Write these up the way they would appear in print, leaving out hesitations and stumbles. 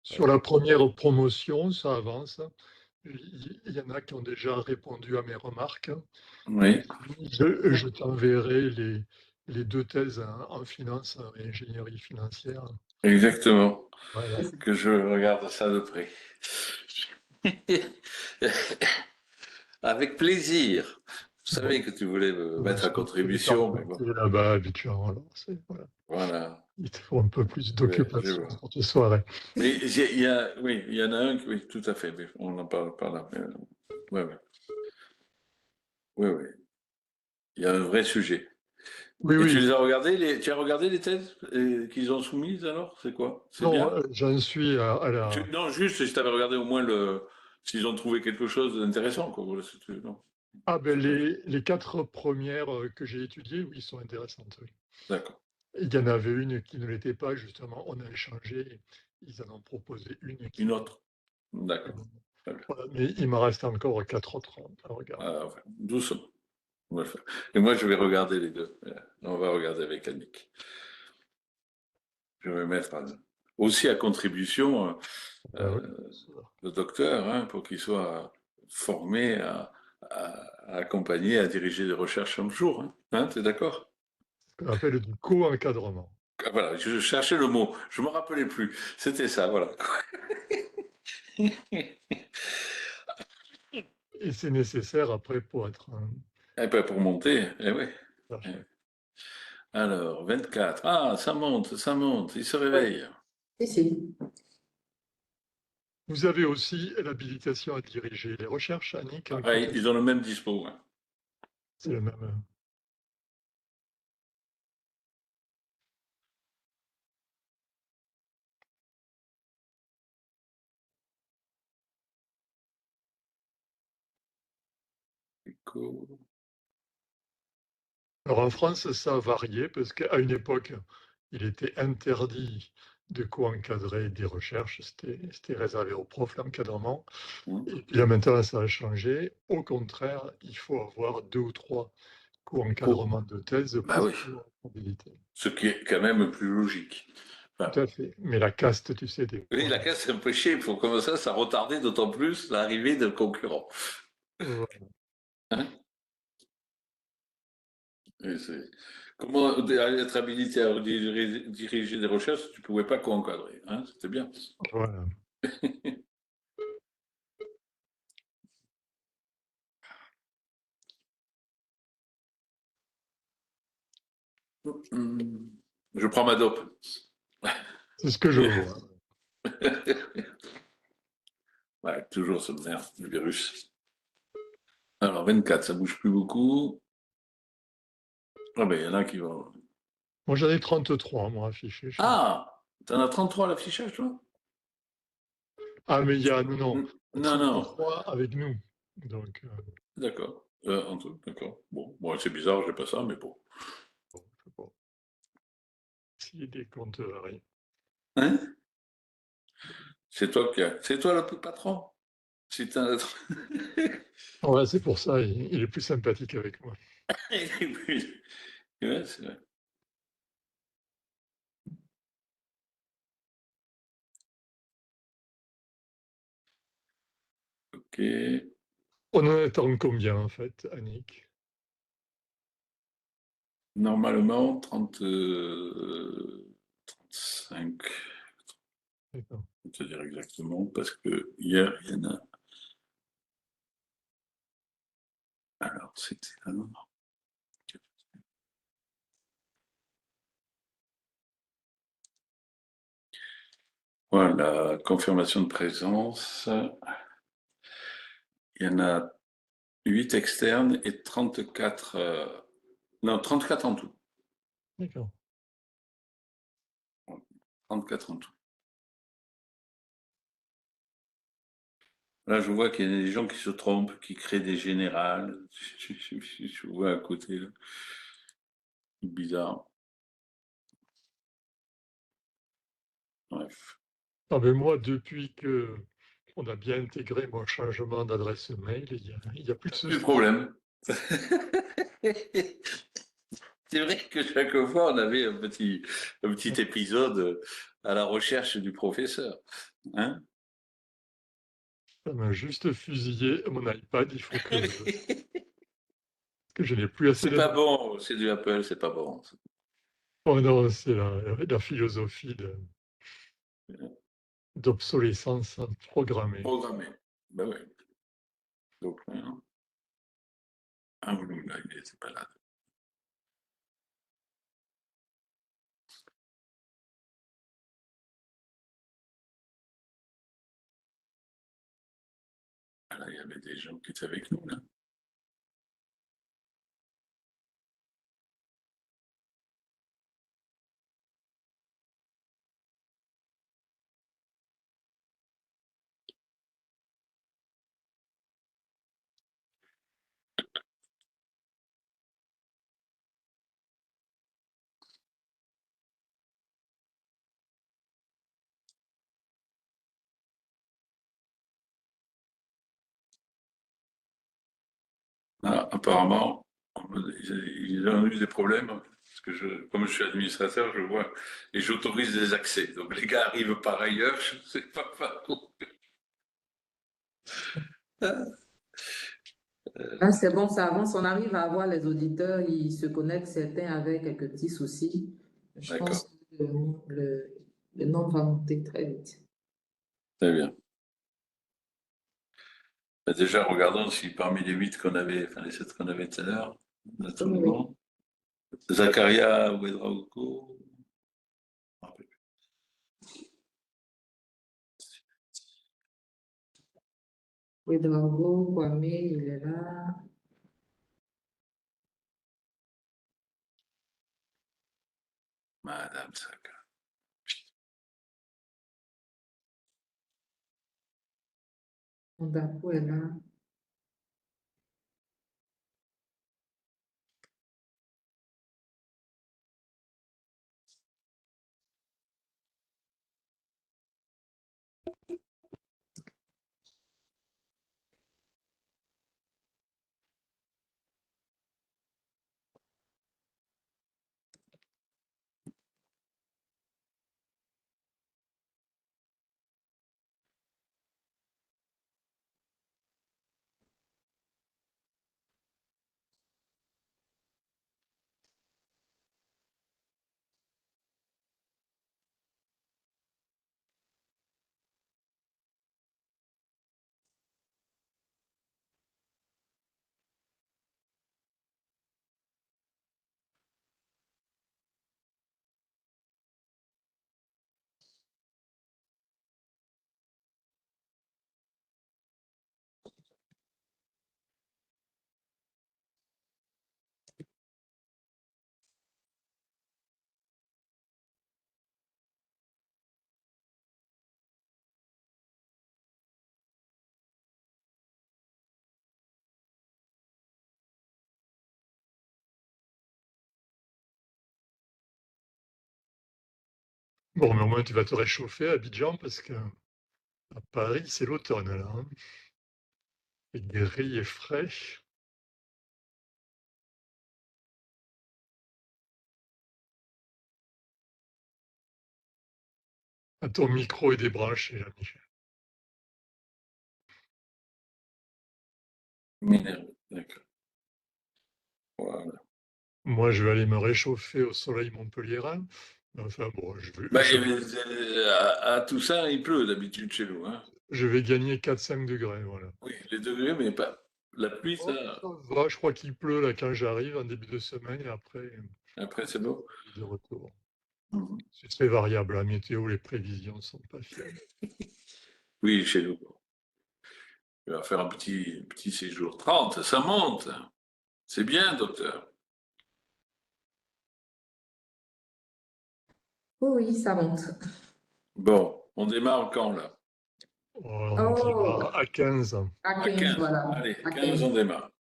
Sur la première promotion, ça avance. Il y en a qui ont déjà répondu à mes remarques. Oui, Je t'enverrai les 2 thèses en finance et ingénierie financière. exactement. Voilà. Que je regarde ça de près. Avec plaisir. Je Bon, savais que tu voulais me mettre à je vais contribution, mais bon. t'emprunter là-bas habituellement. Alors, voilà. Voilà. Il te faut un peu plus Je d'occupation vois. pour tes soirées. Mais oui, il y en a un, oui, tout à fait, mais on n'en parle pas là. Mais, ouais, ouais. Oui, oui. Il y a un vrai sujet. Oui, Et tu oui. les as regardés, tu as regardé les thèses qu'ils ont soumises alors? C'est quoi? C'est Non, bien? j'en suis à la. Non, juste si tu avais regardé au moins s'ils ont trouvé quelque chose d'intéressant, quoi. Voilà, non. Ah ben C'est pas... les 4 premières que j'ai étudiées, oui, sont intéressantes. Oui. D'accord. Il y en avait une qui ne l'était pas, justement. On a échangé. Ils en ont proposé une qui Une l'était. autre? D'accord. Très bien. Voilà, mais il me reste encore 4 autres à regarder. Enfin, doucement. On va le faire. Et moi, je vais regarder les deux. On va regarder avec Annick. Je vais mettre aussi à contribution Ben oui, euh, le docteur, hein, pour qu'il soit formé à accompagner, à diriger des recherches un jour. Hein, tu es d'accord? ce qu'on appelle du co-encadrement. Ah, voilà, je cherchais le mot, je me rappelais plus. C'était ça, voilà. Et c'est nécessaire après pour être un Et ben pour monter, eh oui. chercheur. Alors, 24. Ah, ça monte, il se Oui, réveille. si. Vous avez aussi l'habilitation à diriger les recherches, Annick, Pareil, ils ont le même dispo. Hein. c'est le même. Éco. Alors en France, ça a varié parce qu'à une époque, il était interdit de co-encadrer des recherches. C'était réservé aux profs, l'encadrement. Et puis là, maintenant, ça a changé. Au contraire, il faut avoir 2 ou 3 co-encadrements de thèse Bah oui, pour avoir habilité. ce qui est quand même plus logique. Enfin, Tout à fait. Mais la caste, tu sais, des oui, fois. la casse, c'est un peu chier. Il faut comme ça retardait d'autant plus l'arrivée de concurrents. Voilà. Hein. Comment être habilité à diriger des recherches si tu ne pouvais pas co-encadrer. Hein, c'était bien. Voilà. Je prends ma dope. C'est ce que je vois. Ouais, toujours ce merde, le virus. Alors, 24, ça bouge plus beaucoup. Ah ben, il y en a qui vont... Moi, j'en ai 33, moi, affichés chez moi. Ah, t'en as 33 à l'affichage, toi? Ah, mais il y a, non, Non, non, 33 avec nous. Donc, d'accord. En tout, d'accord. Bon, moi, c'est bizarre, j'ai pas ça, mais bon. bon, je sais pas. Si des comptes varient. Hein? C'est toi le patron. Si t'as... Ouais, c'est pour ça, il est plus sympathique avec moi. Ouais, c'est vrai. Ok. On en attend combien, en fait, Annick? Normalement, 35, D'accord. je vais te dire exactement, parce que hier, il y en a... Alors, c'était là. Voilà, confirmation de présence. Il y en a 8 externes et 34... non, 34 en tout. D'accord. 34 en tout. Là, je vois qu'il y a des gens qui se trompent, qui créent des générales. Je vois à côté, là. Bizarre. Bref. Ah, mais moi, depuis que on a bien intégré mon changement d'adresse mail, il y a plus de Plus de soucis. problème. C'est vrai que chaque fois, on avait un petit épisode à la recherche du professeur. Hein. Ça m'a juste fusillé mon iPad, il faut que je n'ai plus assez C'est de... pas bon, c'est du Apple, c'est pas bon. Oh non, c'est la philosophie d'obsolescence programmée. Programmé. Ben oui. Donc, ah oui, là, il était pas là. Ah, là, il y avait des gens qui étaient avec nous, là. Ah, apparemment, ils ont eu des problèmes. Parce que comme je suis administrateur, je vois et j'autorise des accès. Donc les gars arrivent par ailleurs, je ne sais pas par où. Ah, c'est bon, ça avance. On arrive à avoir les auditeurs, ils se connectent, certains avec quelques petits soucis. Je D'accord, pense que le nombre va monter très vite. très bien. Ben, déjà, regardons si parmi les 8 qu'on avait, enfin les 7 qu'on avait tout à l'heure, on a tout le Oui. monde. Zakaria Ouedraogo. Oui, Drago, Kwame, il est là. Madame Saka. Ondako est là. Bon, mais au moins tu vas te réchauffer à Abidjan parce que à Paris, c'est l'automne là, hein. Et gris et frais. Ah, ton micro est débranché, là, Michel. Minerve, d'accord. Voilà. Moi, je vais aller me réchauffer au soleil montpelliérain. Enfin bon, Ben, à Toussaint, il pleut d'habitude chez nous. Hein. je vais gagner 4-5 degrés, voilà. Oui, les degrés, mais pas. La pluie, Oh, ça. ça va, je crois qu'il pleut là quand j'arrive en début de semaine et après, Après, c'est beau. de retour. Mhm. C'est très variable, la météo, les prévisions ne sont pas fiables. Oui, chez nous. Il va faire un petit séjour. 30, ça monte. C'est bien, docteur. Oui, oui, ça monte. Bon, on démarre quand, là? On Oh, démarre à 15. à À 15, 15. voilà. Allez, À 15, on 15. démarre.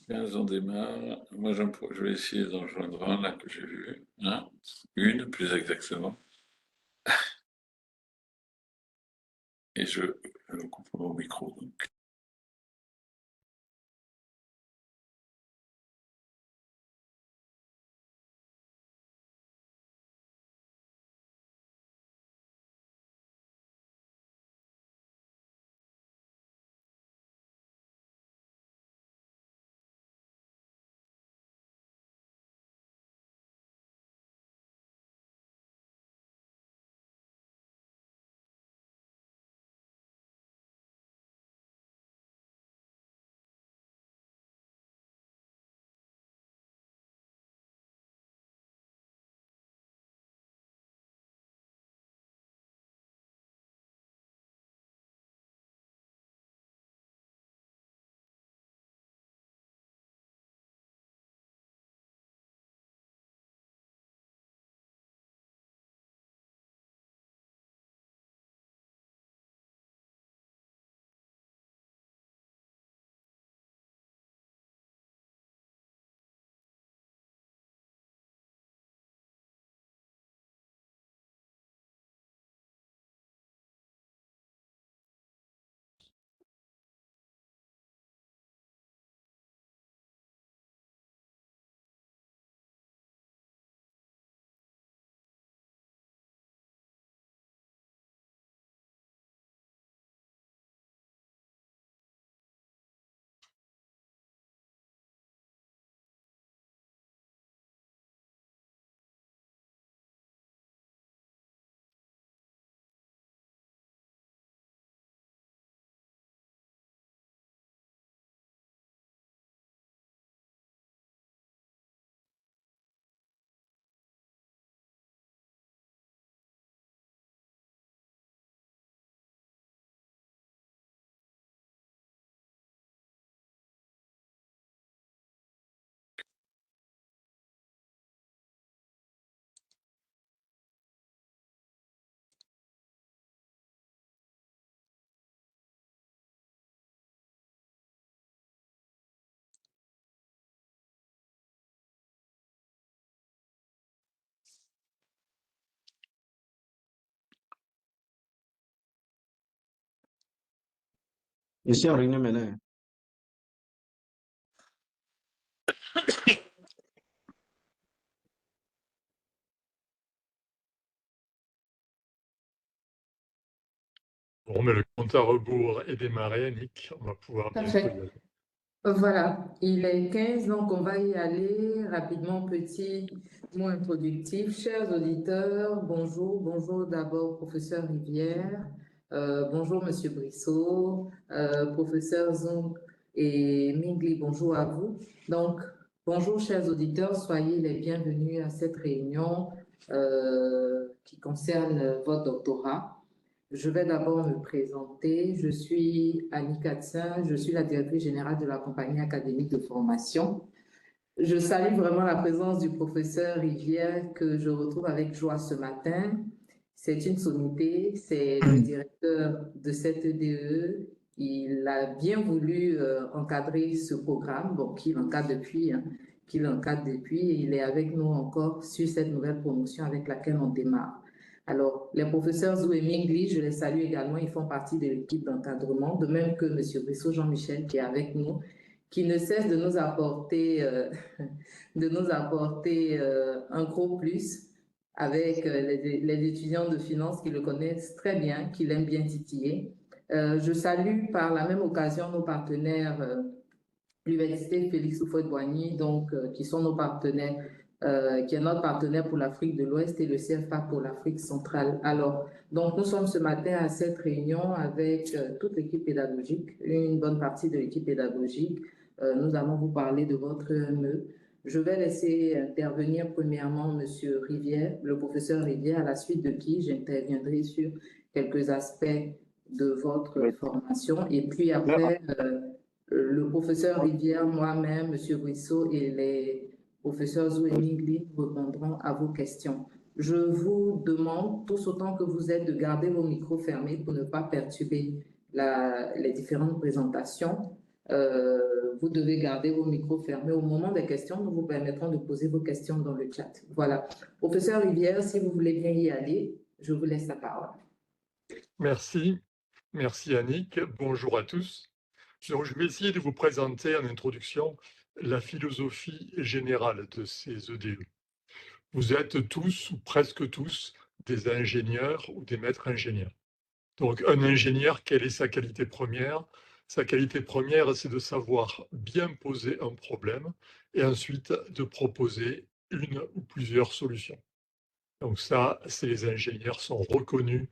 15, on démarre. Moi, je vais essayer d'en joindre un, là, que j'ai vu. Hein? Une, plus exactement. Et je coupe mon micro. Donc. Je suis en réunion maintenant. Bon, mais le compte à rebours est démarré, Annick. On va pouvoir bientôt y aller. Voilà, il est 15, donc on va y aller rapidement. Petit mot introductif. Chers auditeurs, bonjour. Bonjour d'abord, professeur Rivière. Bonjour, monsieur Brissot. Professeur Zung et Mingli, bonjour à vous. Donc, bonjour, chers auditeurs. Soyez les bienvenus à cette réunion qui concerne votre doctorat. Je vais d'abord me présenter. Je suis Annie Katsin, je suis la directrice générale de la compagnie académique de formation. Je salue vraiment la présence du professeur Rivière que je retrouve avec joie ce matin. C'est une sommité, c'est le directeur de cette EDE. Il a bien voulu encadrer ce programme, bon, qu'il encadre depuis, et il est avec nous encore sur cette nouvelle promotion avec laquelle on démarre. Alors, les professeurs Zou et Mingli, je les salue également, ils font partie de l'équipe d'encadrement, de même que M. Brissot Jean-Michel qui est avec nous, qui ne cesse de nous apporter, un gros plus avec les étudiants de finance qui le connaissent très bien, qui l'aiment bien titiller. Je salue par la même occasion nos partenaires, l'Université Félix Houphouët-Boigny, donc, qui sont nos partenaires, qui est notre partenaire pour l'Afrique de l'Ouest et le CFA pour l'Afrique centrale. Alors, donc nous sommes ce matin à cette réunion avec toute l'équipe pédagogique, une bonne partie de l'équipe pédagogique. Nous allons vous parler de votre EME. Je vais laisser intervenir premièrement M. Rivière, le professeur Rivière, à la suite de qui j'interviendrai sur quelques aspects de votre formation. Et puis après, le professeur Rivière, moi-même, M. Brissot et les professeurs Zou et Mingli répondront à vos questions. Je vous demande, tous autant que vous êtes, de garder vos micros fermés pour ne pas perturber les différentes présentations. Vous devez garder vos micros fermés. Au moment des questions, nous vous permettrons de poser vos questions dans le chat. Voilà. Professeur Rivière, si vous voulez bien y aller, je vous laisse la parole. Merci. Merci Annick. Bonjour à tous. Donc, je vais essayer de vous présenter en introduction la philosophie générale de ces EDE. Vous êtes tous, ou presque tous, des ingénieurs ou des maîtres ingénieurs. Donc, un ingénieur, quelle est sa qualité première? Sa qualité première, c'est de savoir bien poser un problème et ensuite de proposer une ou plusieurs solutions. Donc ça, les ingénieurs sont reconnus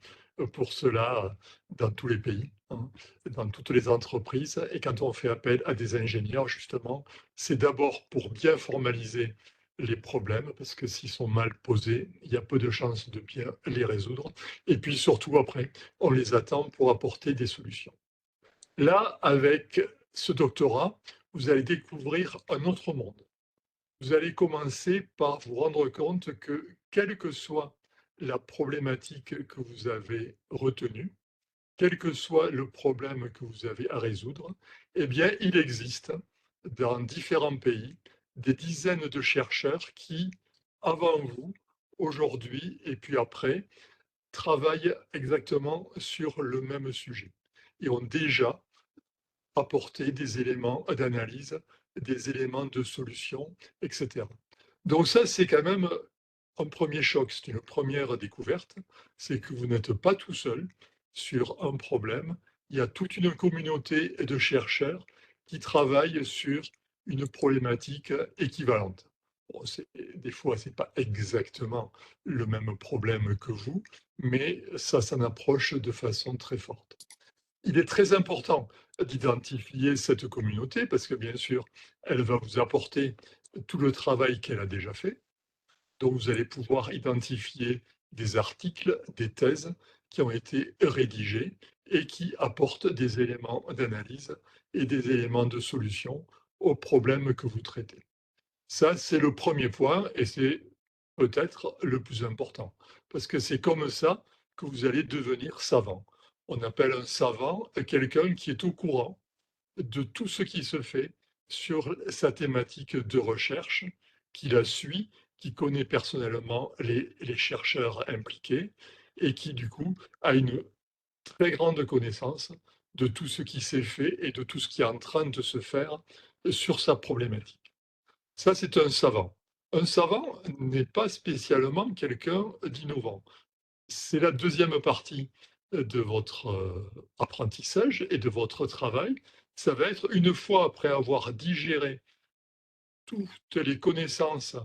pour cela dans tous les pays, hein, dans toutes les entreprises. Et quand on fait appel à des ingénieurs, justement, c'est d'abord pour bien formaliser les problèmes, parce que s'ils sont mal posés, il y a peu de chances de bien les résoudre. Et puis surtout, après, on les attend pour apporter des solutions. Là, avec ce doctorat, vous allez découvrir un autre monde. Vous allez commencer par vous rendre compte que, quelle que soit la problématique que vous avez retenue, quel que soit le problème que vous avez à résoudre, eh bien, il existe dans différents pays des dizaines de chercheurs qui, avant vous, aujourd'hui et puis après, travaillent exactement sur le même sujet et ont déjà apporté des éléments d'analyse, des éléments de solution, etc. Donc ça, c'est quand même un premier choc, c'est une première découverte, c'est que vous n'êtes pas tout seul sur un problème. Il y a toute une communauté de chercheurs qui travaillent sur une problématique équivalente. Bon, des fois, ce n'est pas exactement le même problème que vous, mais ça s'en approche de façon très forte. Il est très important d'identifier cette communauté parce que, bien sûr, elle va vous apporter tout le travail qu'elle a déjà fait. Donc, vous allez pouvoir identifier des articles, des thèses qui ont été rédigés et qui apportent des éléments d'analyse et des éléments de solution aux problèmes que vous traitez. Ça, c'est le premier point et c'est peut-être le plus important parce que c'est comme ça que vous allez devenir savant. On appelle un savant quelqu'un qui est au courant de tout ce qui se fait sur sa thématique de recherche, qui la suit, qui connaît personnellement les chercheurs impliqués et qui, du coup, a une très grande connaissance de tout ce qui s'est fait et de tout ce qui est en train de se faire sur sa problématique. Ça, c'est un savant. Un savant n'est pas spécialement quelqu'un d'innovant. C'est la deuxième partie de votre apprentissage et de votre travail. Ça va être, une fois après avoir digéré toutes les connaissances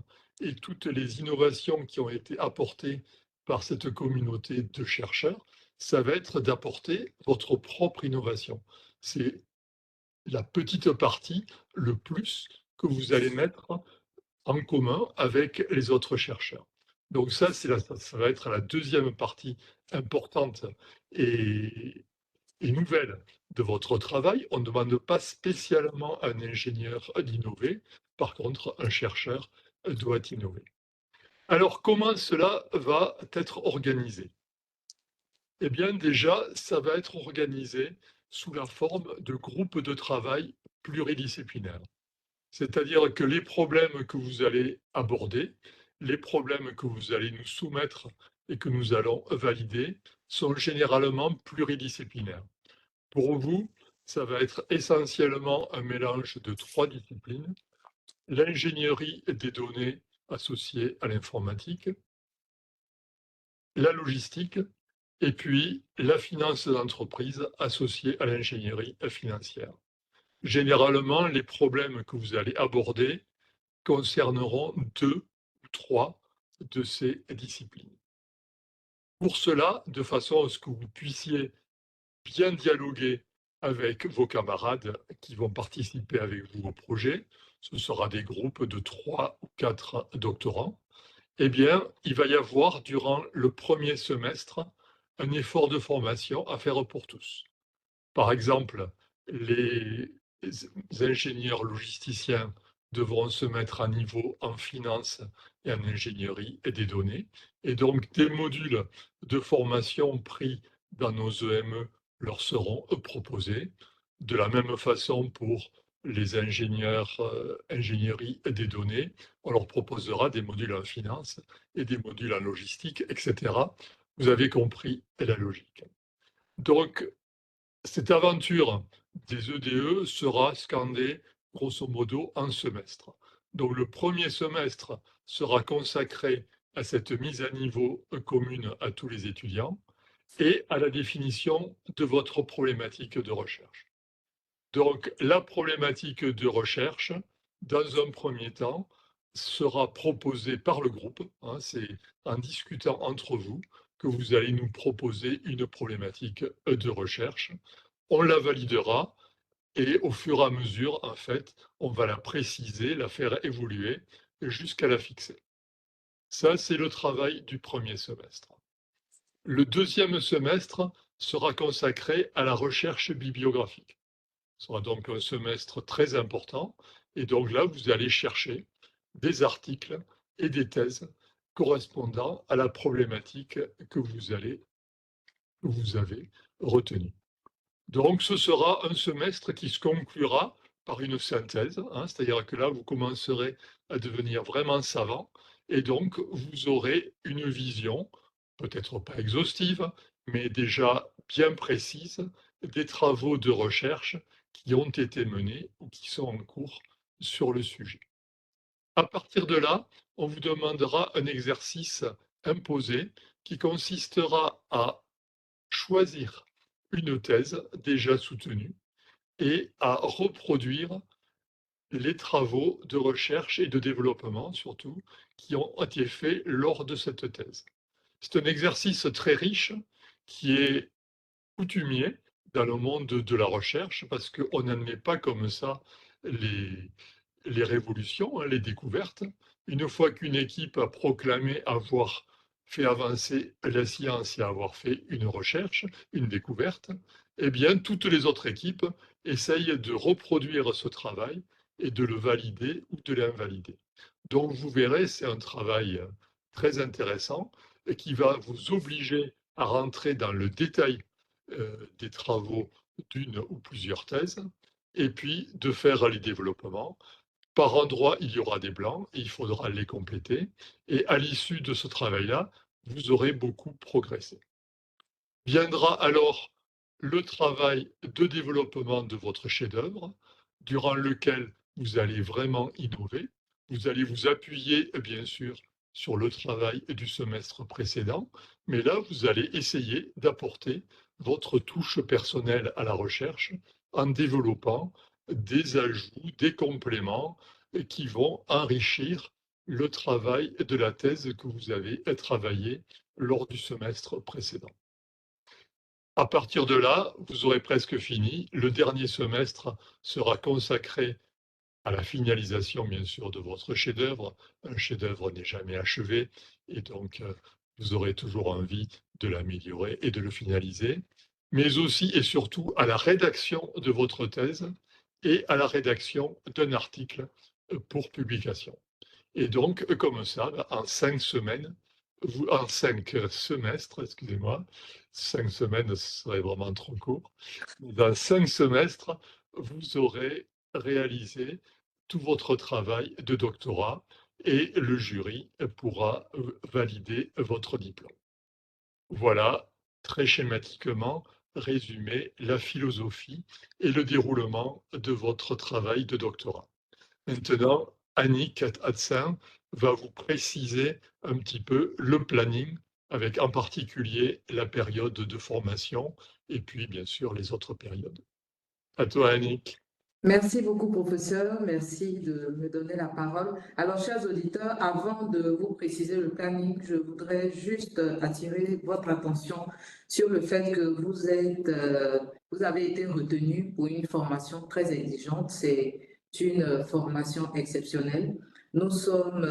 et toutes les innovations qui ont été apportées par cette communauté de chercheurs, ça va être d'apporter votre propre innovation. C'est la petite partie, le plus, que vous allez mettre en commun avec les autres chercheurs. Donc ça, ça va être la deuxième partie importante et, nouvelle de votre travail. On ne demande pas spécialement à un ingénieur d'innover. Par contre, un chercheur doit innover. Alors, comment cela va être organisé? Eh bien, déjà, ça va être organisé sous la forme de groupes de travail pluridisciplinaires. C'est-à-dire que les problèmes que vous allez aborder, les problèmes que vous allez nous soumettre et que nous allons valider sont généralement pluridisciplinaires. Pour vous, ça va être essentiellement un mélange de 3 disciplines: l'ingénierie des données associée à l'informatique, la logistique et puis la finance d'entreprise associée à l'ingénierie financière. Généralement, les problèmes que vous allez aborder concerneront 2 ou 3 de ces disciplines. Pour cela, de façon à ce que vous puissiez bien dialoguer avec vos camarades qui vont participer avec vous au projet, ce sera des groupes de 3 ou 4 doctorants, eh bien, il va y avoir durant le premier semestre un effort de formation à faire pour tous. Par exemple, les ingénieurs logisticiens devront se mettre à niveau en finance et en ingénierie et des données. Et donc, des modules de formation pris dans nos EME leur seront proposés. De la même façon pour les ingénieurs ingénierie et des données, on leur proposera des modules en finance et des modules en logistique, etc. Vous avez compris la logique. Donc, cette aventure des EDE sera scandée grosso modo en semestre. Donc le premier semestre sera consacré à cette mise à niveau commune à tous les étudiants et à la définition de votre problématique de recherche. Donc la problématique de recherche, dans un premier temps, sera proposée par le groupe. C'est en discutant entre vous que vous allez nous proposer une problématique de recherche. On la validera et au fur et à mesure, en fait, on va la préciser, la faire évoluer jusqu'à la fixer. Ça, c'est le travail du premier semestre. Le deuxième semestre sera consacré à la recherche bibliographique. Ce sera donc un semestre très important. Et donc là, vous allez chercher des articles et des thèses correspondant à la problématique que vous avez retenue. Donc ce sera un semestre qui se conclura par une synthèse, c'est-à-dire que là, vous commencerez à devenir vraiment savant et donc vous aurez une vision, peut-être pas exhaustive, mais déjà bien précise des travaux de recherche qui ont été menés ou qui sont en cours sur le sujet. À partir de là, on vous demandera un exercice imposé qui consistera à choisir une thèse déjà soutenue et à reproduire les travaux de recherche et de développement, surtout, qui ont été faits lors de cette thèse. C'est un exercice très riche qui est coutumier dans le monde de la recherche parce qu'on n'admet pas comme ça les révolutions, les découvertes. Une fois qu'une équipe a proclamé avoir fait avancer la science et avoir fait une recherche, une découverte, eh bien, toutes les autres équipes essayent de reproduire ce travail et de le valider ou de l'invalider. Donc, vous verrez, c'est un travail très intéressant et qui va vous obliger à rentrer dans le détail des travaux d'une ou plusieurs thèses et puis de faire les développements. Par endroits, il y aura des blancs et il faudra les compléter. Et à l'issue de ce travail-là, vous aurez beaucoup progressé. Viendra alors le travail de développement de votre chef-d'œuvre, durant lequel vous allez vraiment innover. Vous allez vous appuyer, bien sûr, sur le travail du semestre précédent, mais là, vous allez essayer d'apporter votre touche personnelle à la recherche en développant des ajouts, des compléments qui vont enrichir le travail de la thèse que vous avez travaillé lors du semestre précédent. À partir de là, vous aurez presque fini. Le dernier semestre sera consacré à la finalisation, bien sûr, de votre chef-d'œuvre. Un chef-d'œuvre n'est jamais achevé et donc vous aurez toujours envie de l'améliorer et de le finaliser, mais aussi et surtout à la rédaction de votre thèse et à la rédaction d'un article pour publication. Et donc, comme ça, en 5 semaines, en 5 semestres, excusez-moi, 5 semaines, ce serait vraiment trop court. Dans 5 semestres, vous aurez réalisé tout votre travail de doctorat et le jury pourra valider votre diplôme. Voilà, très schématiquement, résumé la philosophie et le déroulement de votre travail de doctorat. Maintenant, Annick Hatsin va vous préciser un petit peu le planning, avec en particulier la période de formation et puis bien sûr les autres périodes. À toi, Annick. Merci beaucoup, professeur. Merci de me donner la parole. Alors, chers auditeurs, avant de vous préciser le planning, je voudrais juste attirer votre attention sur le fait que vous avez été retenu pour une formation très exigeante. C'est une formation exceptionnelle. Nous sommes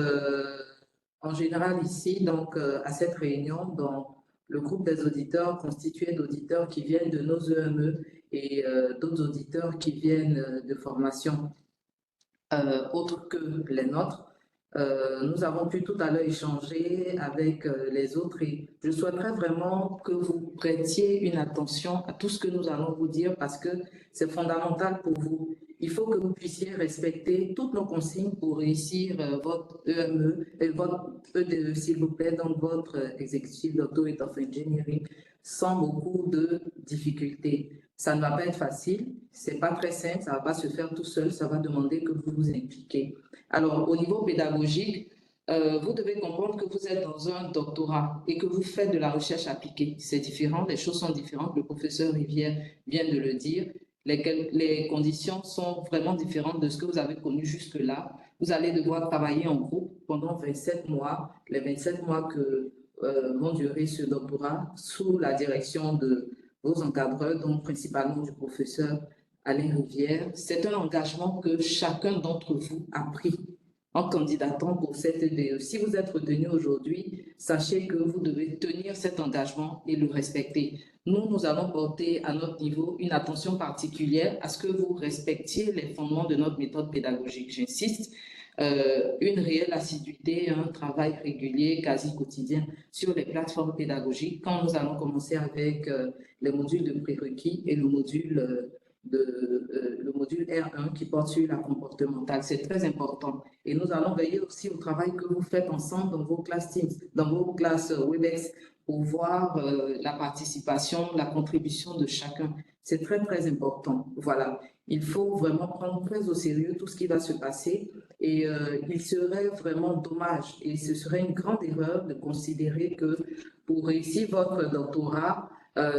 en général ici, donc, à cette réunion, dans le groupe des auditeurs constitué d'auditeurs qui viennent de nos EME et d'autres auditeurs qui viennent de formations autres que les nôtres. Nous avons pu tout à l'heure échanger avec les autres et je souhaiterais vraiment que vous prêtiez une attention à tout ce que nous allons vous dire parce que c'est fondamental pour vous. Il faut que vous puissiez respecter toutes nos consignes pour réussir votre EME et votre EDE, s'il vous plaît, donc votre Executive Doctorate of Engineering, sans beaucoup de difficultés. Ça ne va pas être facile, c'est pas très simple, ça va pas se faire tout seul, ça va demander que vous vous impliquiez. Alors, au niveau pédagogique, vous devez comprendre que vous êtes dans un doctorat et que vous faites de la recherche appliquée. C'est différent, les choses sont différentes. Le professeur Rivière vient de le dire. Les conditions sont vraiment différentes de ce que vous avez connu jusque-là. Vous allez devoir travailler en groupe pendant 27 mois, les 27 mois que vont durer ce doctorat, sous la direction de vos encadreurs, donc principalement du professeur Alain Rivière. C'est un engagement que chacun d'entre vous a pris en candidatant pour cette EDE. Si vous êtes retenu aujourd'hui, sachez que vous devez tenir cet engagement et le respecter. Nous allons porter à notre niveau une attention particulière à ce que vous respectiez les fondements de notre méthode pédagogique. J'insiste, une réelle assiduité, un travail régulier, quasi quotidien sur les plateformes pédagogiques quand nous allons commencer avec les modules de prérequis et le module R1 qui porte sur la comportementale. C'est très important. Et nous allons veiller aussi au travail que vous faites ensemble dans vos classes Teams, dans vos classes Webex, pour voir la participation, la contribution de chacun. C'est très, très important. Voilà. Il faut vraiment prendre très au sérieux tout ce qui va se passer et il serait vraiment dommage et ce serait une grande erreur de considérer que pour réussir votre doctorat,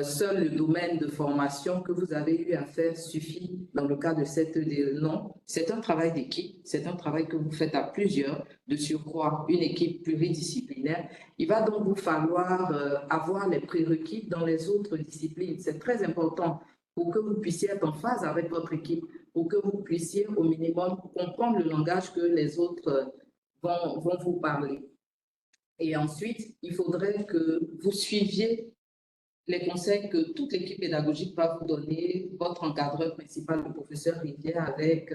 seul le domaine de formation que vous avez eu à faire suffit dans le cas de cette EDE. Non, c'est un travail d'équipe, c'est un travail que vous faites à plusieurs, de surcroît une équipe pluridisciplinaire. Il va donc vous falloir avoir les prérequis dans les autres disciplines. C'est très important pour que vous puissiez être en phase avec votre équipe, pour que vous puissiez au minimum comprendre le langage que les autres vont vous parler. Et ensuite, il faudrait que vous suiviez les conseils que toute l'équipe pédagogique va vous donner, votre encadreur principal, le professeur Rivière, avec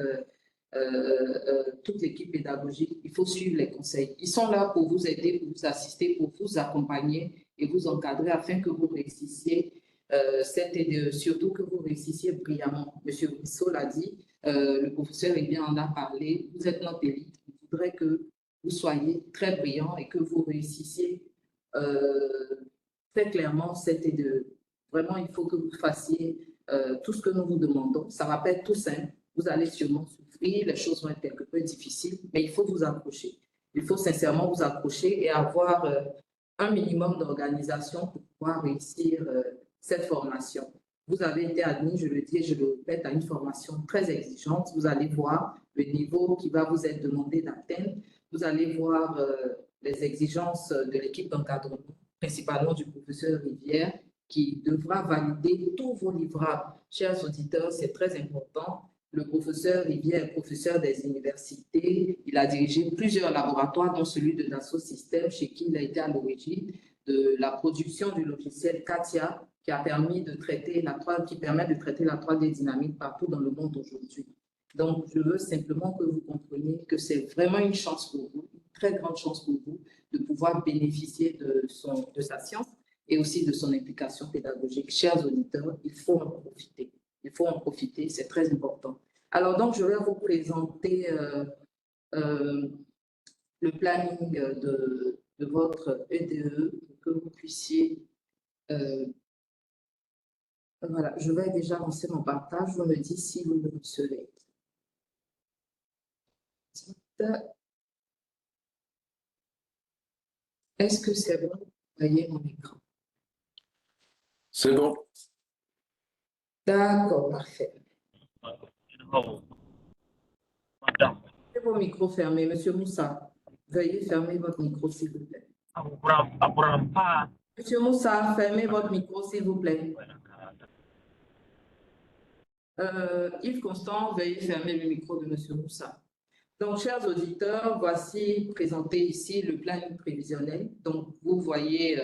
toute l'équipe pédagogique. Il faut suivre les conseils. Ils sont là pour vous aider, pour vous assister, pour vous accompagner et vous encadrer afin que vous réussissiez cette EDE, surtout que vous réussissiez brillamment. Monsieur Rousseau l'a dit, le professeur Rivière en a parlé, vous êtes notre élite. Il faudrait que vous soyez très brillant et que vous réussissiez très clairement cette EDE. Vraiment, il faut que vous fassiez tout ce que nous vous demandons. Ça va pas être tout simple. Vous allez sûrement souffrir, les choses vont être quelque peu difficiles, mais il faut vous accrocher. Il faut sincèrement vous accrocher et avoir un minimum d'organisation pour pouvoir réussir cette formation. Vous avez été admis, je le dis et je le répète, à une formation très exigeante. Vous allez voir le niveau qui va vous être demandé d'atteindre. Vous allez voir les exigences de l'équipe d'encadrement, principalement du professeur Rivière, qui devra valider tous vos livrables. Chers auditeurs, c'est très important. Le professeur Rivière est professeur des universités. Il a dirigé plusieurs laboratoires, dont celui de Dassault Systèmes, chez qui il a été à l'origine de la production du logiciel CATIA, qui permet de traiter la 3D dynamique partout dans le monde aujourd'hui. Donc, je veux simplement que vous compreniez que c'est vraiment une chance pour vous, une très grande chance pour vous, de pouvoir bénéficier de sa science et aussi de son implication pédagogique. Chers auditeurs, il faut en profiter. Il faut en profiter, c'est très important. Alors, donc, je vais vous présenter le planning de votre EDE pour que vous puissiez... voilà, je vais déjà lancer mon partage. Vous me dites si vous le recevez. Est-ce que c'est bon? Vous voyez mon écran. C'est bon. D'accord, parfait. Vos micros fermés. Monsieur Moussa, veuillez fermer votre micro, s'il vous plaît. Monsieur Moussa, fermez votre micro, s'il vous plaît. Yves Constant, veuillez fermer le micro de Monsieur Moussa. Donc, chers auditeurs, voici présenté ici le planning prévisionnel. Donc, vous voyez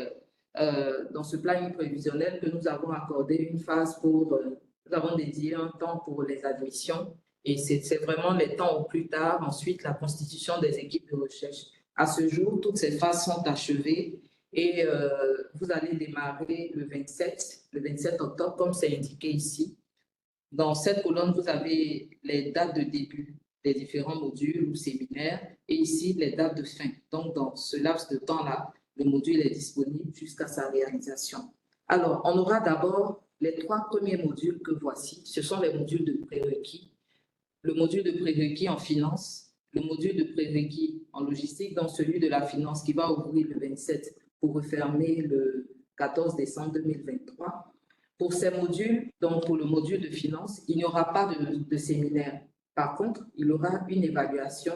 dans ce planning prévisionnel que nous avons accordé une phase pour, nous avons dédié un temps pour les admissions et c'est vraiment les temps au plus tard. Ensuite, la constitution des équipes de recherche. À ce jour, toutes ces phases sont achevées et vous allez démarrer le 27 octobre, comme c'est indiqué ici. Dans cette colonne, vous avez les dates de début des différents modules ou séminaires et ici les dates de fin. Donc, dans ce laps de temps-là, le module est disponible jusqu'à sa réalisation. Alors, on aura d'abord les 3 premiers modules que voici. Ce sont les modules de prérequis. Le module de prérequis en finance, le module de prérequis en logistique, donc celui de la finance qui va ouvrir le 27 pour refermer le 14 décembre 2023. Pour ces modules, donc pour le module de finance, il n'y aura pas de séminaire. Par contre, il y aura une évaluation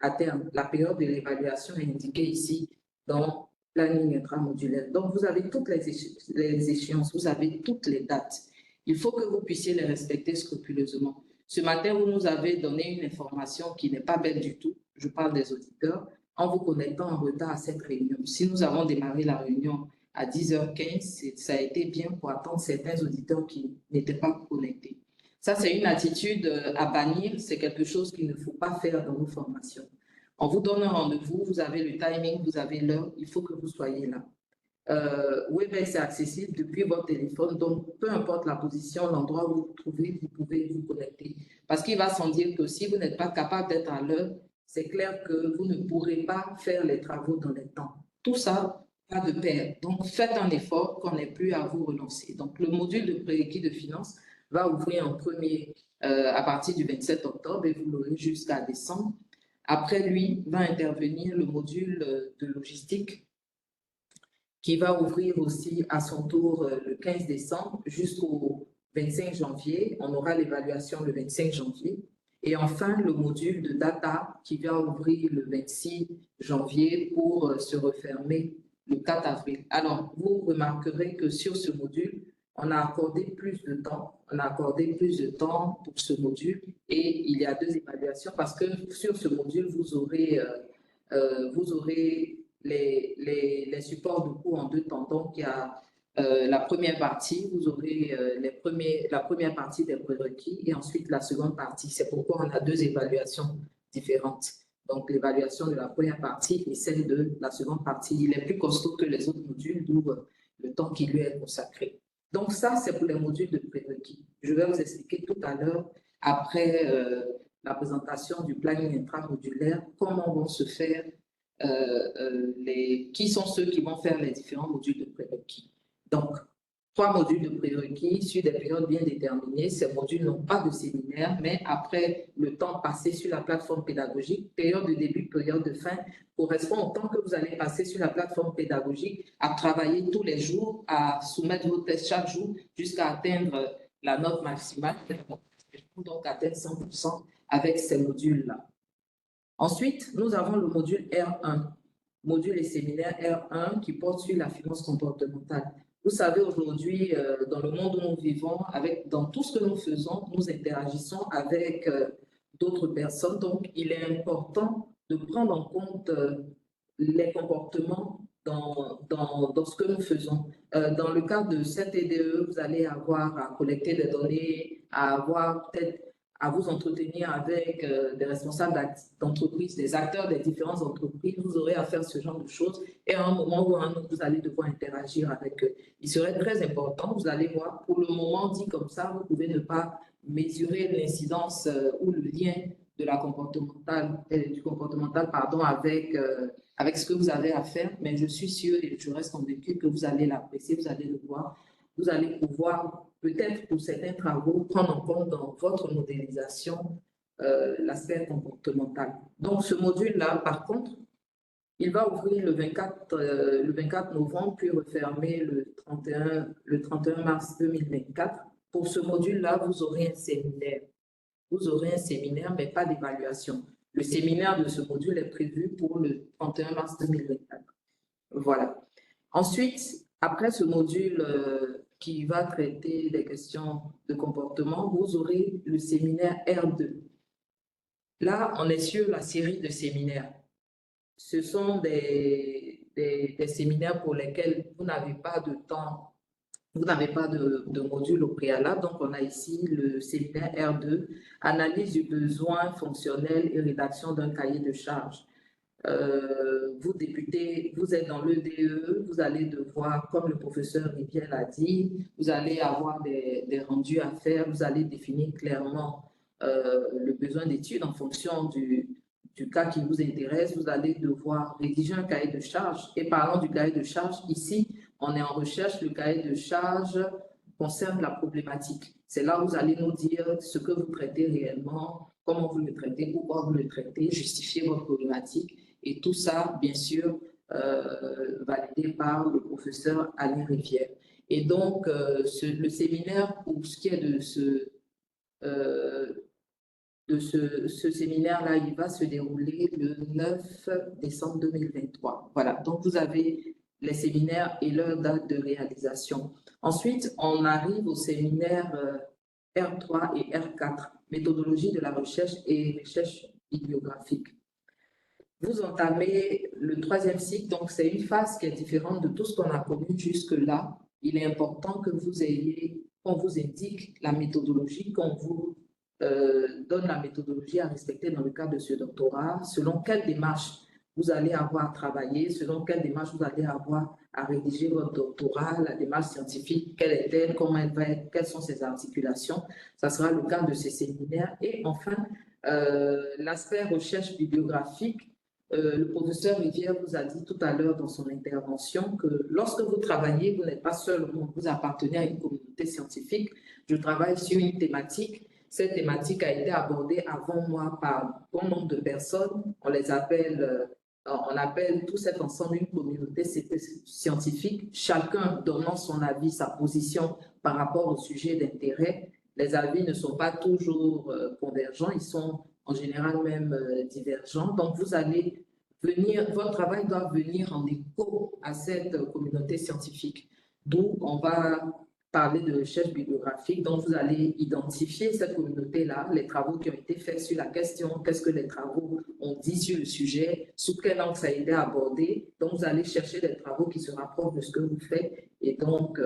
à terme. La période de l'évaluation est indiquée ici dans la ligne intramodulaire. Donc, vous avez toutes les échéances, vous avez toutes les dates. Il faut que vous puissiez les respecter scrupuleusement. Ce matin, vous nous avez donné une information qui n'est pas belle du tout. Je parle des auditeurs, en vous connectant en retard à cette réunion. Si nous avons démarré la réunion à 10h15, ça a été bien pour attendre certains auditeurs qui n'étaient pas connectés. Ça, c'est une attitude à bannir, c'est quelque chose qu'il ne faut pas faire dans nos formations. On vous donne un rendez-vous, vous avez le timing, vous avez l'heure, il faut que vous soyez là. WebEx est accessible depuis votre téléphone, donc peu importe la position, l'endroit où vous vous trouvez, vous pouvez vous connecter. Parce qu'il va sans dire que si vous n'êtes pas capable d'être à l'heure, c'est clair que vous ne pourrez pas faire les travaux dans les temps. Tout ça, pas de pair. Donc, faites un effort qu'on n'ait plus à vous relancer. Donc, le module de prérequis de finance va ouvrir en premier à partir du 27 octobre et vous l'aurez jusqu'à décembre. Après lui, va intervenir le module de logistique qui va ouvrir aussi à son tour le 15 décembre jusqu'au 25 janvier. On aura l'évaluation le 25 janvier. Et enfin, le module de data qui va ouvrir le 26 janvier pour se refermer le 4 avril. Alors, vous remarquerez que sur ce module, on a accordé plus de temps. On a accordé plus de temps pour ce module et il y a 2 évaluations parce que sur ce module, vous aurez les supports de cours en 2 temps. Donc, il y a la première partie, vous aurez la première partie des prérequis et ensuite la seconde partie. C'est pourquoi on a 2 évaluations différentes. Donc, l'évaluation de la première partie et celle de la seconde partie. Il est plus costaud que les autres modules, d'où le temps qui lui est consacré. Donc, ça, c'est pour les modules de prérequis. Je vais vous expliquer tout à l'heure, après la présentation du planning intramodulaire, comment vont se faire, qui sont ceux qui vont faire les différents modules de prérequis. Donc, 3 modules de prérequis sur des périodes bien déterminées. Ces modules n'ont pas de séminaire, mais après le temps passé sur la plateforme pédagogique, période de début, période de fin, correspond au temps que vous allez passer sur la plateforme pédagogique à travailler tous les jours, à soumettre vos tests chaque jour jusqu'à atteindre la note maximale, donc atteindre 100% avec ces modules-là. Ensuite, nous avons le module R1, module et séminaire R1 qui porte sur la finance comportementale. Vous savez, aujourd'hui, dans le monde où nous vivons, dans tout ce que nous faisons, nous interagissons avec d'autres personnes. Donc, il est important de prendre en compte les comportements dans ce que nous faisons. Dans le cas de cette EDE, vous allez avoir à collecter des données, à avoir peut-être à vous entretenir avec des responsables d'entreprise, des acteurs des différentes entreprises. Vous aurez à faire ce genre de choses et à un moment ou à un autre, vous allez devoir interagir avec eux. Il serait très important, vous allez voir, pour le moment dit comme ça, vous pouvez ne pas mesurer l'incidence ou le lien de la du comportemental avec ce que vous avez à faire, mais je suis sûre et je reste convaincue que vous allez l'apprécier, vous allez le voir, vous allez pouvoir peut-être pour certains travaux prendre en compte dans votre modélisation l'aspect comportemental. Donc ce module-là, par contre, il va ouvrir le 24 novembre, puis refermer le 31 mars 2024. Pour ce module-là, vous aurez un séminaire. Vous aurez un séminaire, mais pas d'évaluation. Le séminaire de ce module est prévu pour le 31 mars 2024. Voilà. Ensuite, après ce module qui va traiter des questions de comportement, vous aurez le séminaire R2. Là, on est sur la série de séminaires. Ce sont des séminaires pour lesquels vous n'avez pas de temps, vous n'avez pas de module au préalable. Donc, on a ici le séminaire R2, analyse du besoin fonctionnel et rédaction d'un cahier de charge. Vous êtes dans l'EDE, vous allez devoir, comme le professeur Rivière l'a dit, vous allez avoir des rendus à faire, vous allez définir clairement le besoin d'études en fonction du cas qui vous intéresse. Vous allez devoir rédiger un cahier de charge. Et parlant du cahier de charge, ici, on est en recherche, le cahier de charge concerne la problématique. C'est là où vous allez nous dire ce que vous traitez réellement, comment vous le traitez, pourquoi vous le traitez, justifier votre problématique. Et tout ça, bien sûr, validé par le professeur Alain Rivière. Et donc, le séminaire, pour ce qui est de ce séminaire-là, il va se dérouler le 9 décembre 2023. Voilà, donc vous avez les séminaires et leur date de réalisation. Ensuite, on arrive au séminaire R3 et R4, méthodologie de la recherche et recherche bibliographique. Vous entamez le 3e cycle, donc c'est une phase qui est différente de tout ce qu'on a connu jusque-là. Il est important que qu'on vous indique la méthodologie, qu'on vous donne la méthodologie à respecter dans le cadre de ce doctorat, selon quelle démarche vous allez avoir à travailler, selon quelle démarche vous allez avoir à rédiger votre doctorat, la démarche scientifique, quelle est-elle, comment elle va être, quelles sont ses articulations. Ça sera le cas de ces séminaires. Et enfin, l'aspect recherche bibliographique. Le professeur Rivière vous a dit tout à l'heure dans son intervention que lorsque vous travaillez, vous n'êtes pas seul, vous appartenez à une communauté scientifique. Je travaille sur une thématique. Cette thématique a été abordée avant moi par bon nombre de personnes. On appelle tout cet ensemble une communauté scientifique, chacun donnant son avis, sa position par rapport au sujet d'intérêt. Les avis ne sont pas toujours convergents, ils sont en général même divergents. Donc, votre travail doit venir en écho à cette communauté scientifique. D'où on va parler de recherche bibliographique. Donc, vous allez identifier cette communauté-là, les travaux qui ont été faits sur la question, qu'est-ce que les travaux ont dit sur le sujet, sous quel angle ça a été abordé. Donc, vous allez chercher des travaux qui se rapprochent de ce que vous faites et donc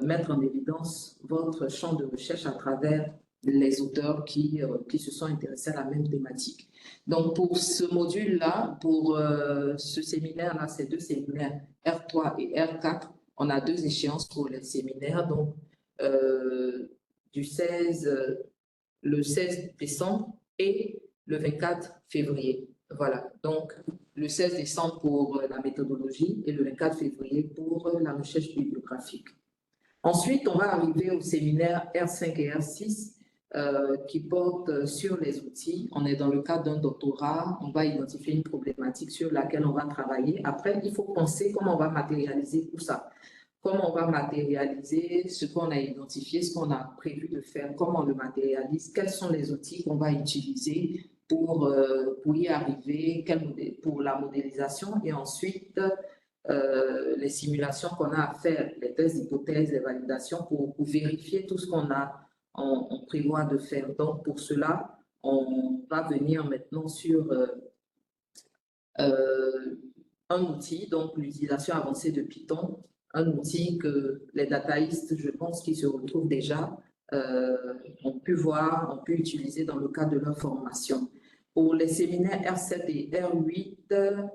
mettre en évidence votre champ de recherche à travers les auteurs qui se sont intéressés à la même thématique. Donc, pour ce module-là, pour ce séminaire-là, ces 2 séminaires, R3 et R4, on a 2 échéances pour les séminaires, donc le 16 décembre et le 24 février. Voilà, donc le 16 décembre pour la méthodologie et le 24 février pour la recherche bibliographique. Ensuite, on va arriver au séminaire R5 et R6 qui portent sur les outils. On est dans le cadre d'un doctorat, on va identifier une problématique sur laquelle on va travailler. Après, il faut penser comment on va matérialiser tout ça. Comment on va matérialiser ce qu'on a identifié, ce qu'on a prévu de faire, comment on le matérialise, quels sont les outils qu'on va utiliser pour y arriver, pour la modélisation et ensuite les simulations qu'on a à faire, les tests d'hypothèse, les validations pour vérifier tout ce qu'on a, on prévoit de faire. Donc, pour cela, on va venir maintenant sur un outil, donc l'utilisation avancée de Python, un outil que les dataïstes, je pense, qui se retrouvent déjà, ont pu voir, ont pu utiliser dans le cadre de leur formation. Pour les séminaires R7 et R8,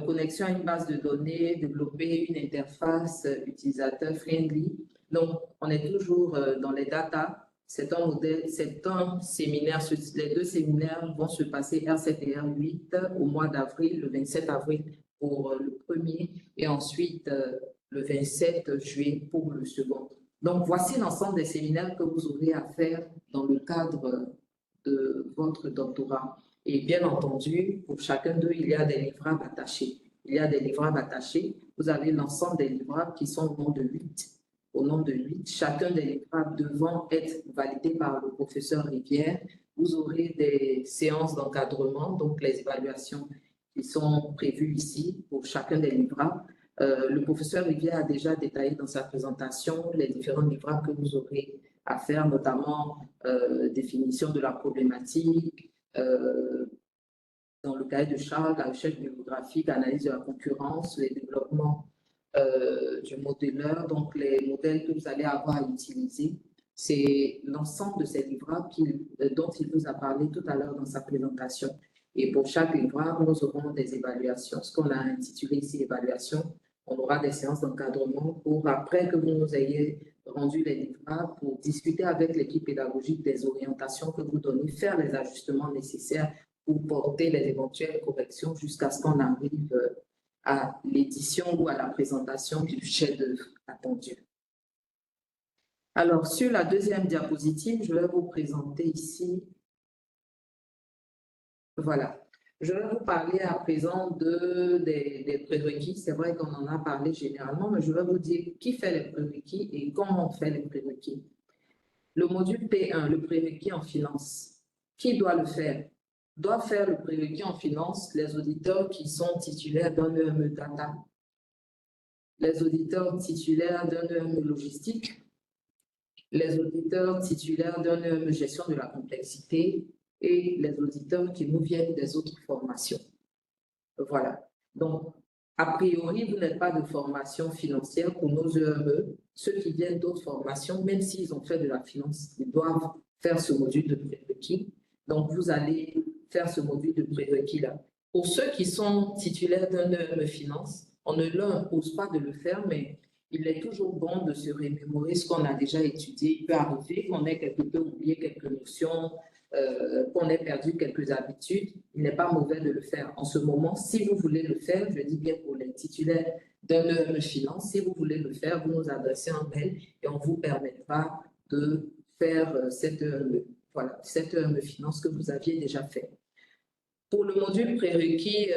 connexion à une base de données, développer une interface utilisateur friendly. Donc, on est toujours dans les data. C'est un modèle, c'est un séminaire. Les deux séminaires vont se passer R7 et R8 au mois d'avril, le 27 avril pour le premier et ensuite le 27 juillet pour le second. Donc, voici l'ensemble des séminaires que vous aurez à faire dans le cadre de votre doctorat. Et bien entendu, pour chacun d'eux, il y a des livrables attachés. Il y a des livrables attachés. Vous avez l'ensemble des livrables qui sont au nombre de 8. Au nombre de 8, chacun des livrables devant être validé par le professeur Rivière. Vous aurez des séances d'encadrement, donc les évaluations qui sont prévues ici pour chacun des livrables. Le professeur Rivière a déjà détaillé dans sa présentation les différents livrables que vous aurez à faire, notamment définition de la problématique, dans le cahier de charge, la recherche bibliographique, analyse de la concurrence, les développements du modéleur, donc les modèles que vous allez avoir à utiliser. C'est l'ensemble de ces livrables dont il vous a parlé tout à l'heure dans sa présentation. Et pour chaque livrable, nous aurons des évaluations, ce qu'on a intitulé ici évaluation. On aura des séances d'encadrement pour, après que vous nous ayez rendu les livrables, pour discuter avec l'équipe pédagogique des orientations que vous donnez, faire les ajustements nécessaires pour porter les éventuelles corrections jusqu'à ce qu'on arrive à l'édition ou à la présentation du chef-d'œuvre attendu. Alors, sur la deuxième diapositive, je vais vous présenter ici, voilà. Je vais vous parler à présent des prérequis. C'est vrai qu'on en a parlé généralement, mais je vais vous dire qui fait les prérequis et comment on fait les prérequis. Le module P1, le prérequis en finance, qui doit le faire? Doivent faire le prérequis en finance les auditeurs qui sont titulaires d'un EME data, les auditeurs titulaires d'un EME logistique, les auditeurs titulaires d'un EME gestion de la complexité et les auditeurs qui nous viennent des autres formations. Voilà. Donc, a priori, vous n'êtes pas de formation financière pour nos EME. Ceux qui viennent d'autres formations, même s'ils ont fait de la finance, ils doivent faire ce module de prérequis. Donc, vous allez faire ce module de prérequis-là. Pour ceux qui sont titulaires d'un EME finance, on ne leur impose pas de le faire, mais il est toujours bon de se remémorer ce qu'on a déjà étudié. Il peut arriver qu'on ait quelque peu oublié quelques notions, qu'on ait perdu quelques habitudes. Il n'est pas mauvais de le faire. En ce moment, si vous voulez le faire, je dis bien pour les titulaires d'un EME finance, si vous voulez le faire, vous nous adressez un mail et on vous permettra de faire cette EME finance que vous aviez déjà fait. Pour le module prérequis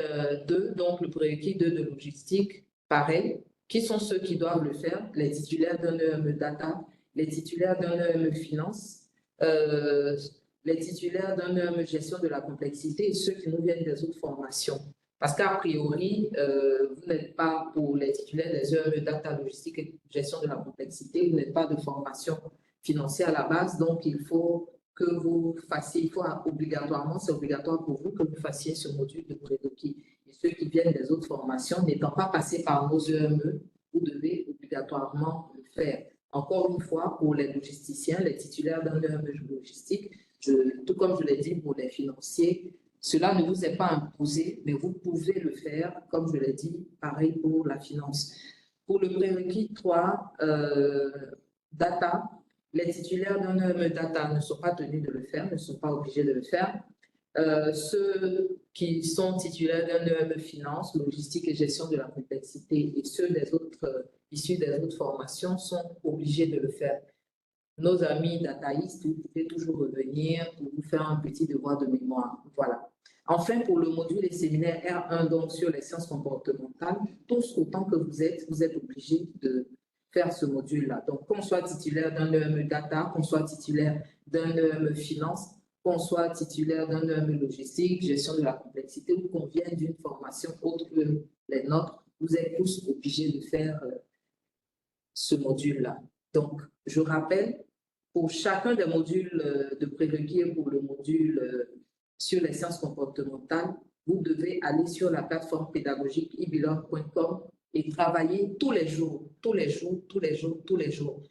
2, donc le prérequis 2 de logistique, pareil. Qui sont ceux qui doivent le faire? Les titulaires d'un EME data, les titulaires d'un EME finance, les titulaires d'un EME gestion de la complexité et ceux qui nous viennent des autres formations. Parce qu'à priori, vous n'êtes pas, pour les titulaires des EME data, logistique et gestion de la complexité, vous n'êtes pas de formation financière à la base, donc il faut que vous fassiez, obligatoirement, c'est obligatoire pour vous que vous fassiez ce module de prérequis. Et ceux qui viennent des autres formations, n'étant pas passés par nos EME, vous devez obligatoirement le faire. Encore une fois, pour les logisticiens, les titulaires d'un EME logistique, tout comme je l'ai dit pour les financiers, cela ne vous est pas imposé, mais vous pouvez le faire, comme je l'ai dit, pareil pour la finance. Pour le prérequis 3, data, les titulaires d'un EME data ne sont pas tenus de le faire, ne sont pas obligés de le faire. Ceux qui sont titulaires d'un EME Finance, Logistique et Gestion de la complexité et ceux des autres, issus des autres formations sont obligés de le faire. Nos amis dataïstes, vous pouvez toujours revenir pour vous faire un petit devoir de mémoire. Voilà. Enfin, pour le module et séminaire R1, donc sur les sciences comportementales, tous autant que vous êtes obligés de faire ce module-là. Donc, qu'on soit titulaire d'un EME data, qu'on soit titulaire d'un EME finance, qu'on soit titulaire d'un EME logistique, gestion de la complexité, ou qu'on vienne d'une formation autre que les nôtres, vous êtes tous obligés de faire ce module-là. Donc, je rappelle, pour chacun des modules de prérequis et pour le module sur les sciences comportementales, vous devez aller sur la plateforme pédagogique ibilog.com et travailler tous les jours, tous les jours, tous les jours, tous les jours.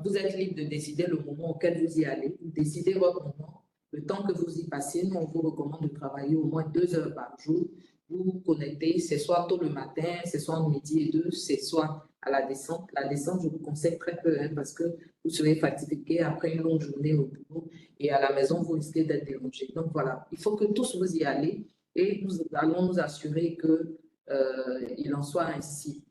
Vous êtes libre de décider le moment auquel vous y allez, vous décidez votre moment, le temps que vous y passez. Nous, on vous recommande de travailler au moins 2 heures par jour. Vous vous connectez, c'est soit tôt le matin, c'est soit midi et 2, c'est soit à la descente. La descente, je vous conseille très peu parce que vous serez fatigué après une longue journée au boulot et à la maison, vous risquez d'être dérangé. Donc voilà, il faut que tous vous y allez et nous allons nous assurer qu'il en soit ainsi.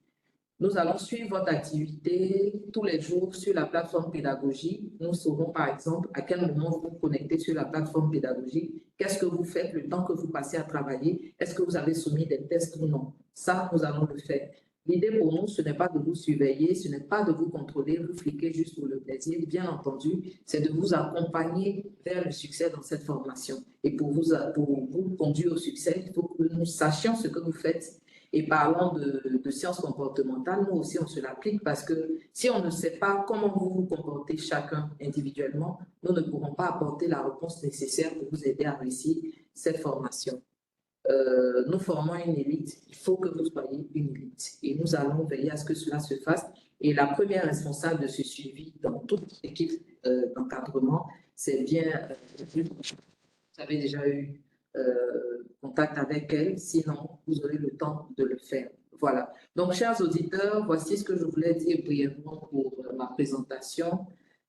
Nous allons suivre votre activité tous les jours sur la plateforme pédagogique. Nous saurons par exemple à quel moment vous vous connectez sur la plateforme pédagogique, qu'est-ce que vous faites le temps que vous passez à travailler, est-ce que vous avez soumis des tests ou non. Ça, nous allons le faire. L'idée pour nous, ce n'est pas de vous surveiller, ce n'est pas de vous contrôler, vous fliquer juste pour le plaisir. Bien entendu, c'est de vous accompagner vers le succès dans cette formation. Et pour vous conduire au succès, il faut que nous sachions ce que vous faites. Et parlant de sciences comportementales, nous aussi, on se l'applique parce que si on ne sait pas comment vous vous comportez chacun individuellement, nous ne pourrons pas apporter la réponse nécessaire pour vous aider à réussir cette formation. Nous formons une élite, il faut que vous soyez une élite et nous allons veiller à ce que cela se fasse. Et la première responsable de ce suivi dans toute l'équipe d'encadrement, c'est bien, vous avez déjà eu contact avec elle, sinon vous aurez le temps de le faire. Voilà. Donc, chers auditeurs, voici ce que je voulais dire brièvement pour ma présentation.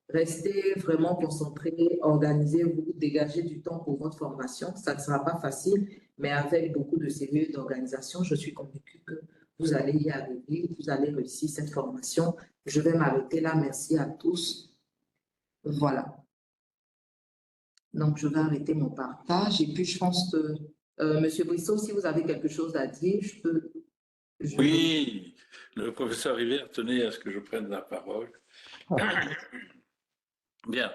Restez vraiment concentrés, organisez-vous, dégagez du temps pour votre formation. Ça ne sera pas facile, mais avec beaucoup de sérieux et d'organisation, je suis convaincue que vous allez y arriver, vous allez réussir cette formation. Je vais m'arrêter là. Merci à tous. Voilà. Donc, je vais arrêter mon partage. Et puis, je pense que, Monsieur Brissot, si vous avez quelque chose à dire, je peux... Oui, le professeur Rivière tenait à ce que je prenne la parole. Bien.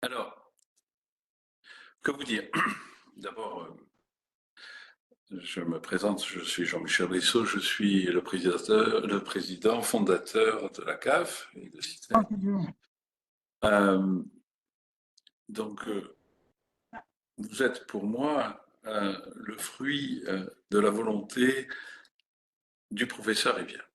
Alors, que vous dire? D'abord, je me présente, je suis Jean-Michel Brissot, je suis le président fondateur de la CAF et de CITEM. Donc, vous êtes pour moi le fruit de la volonté du professeur Rivière.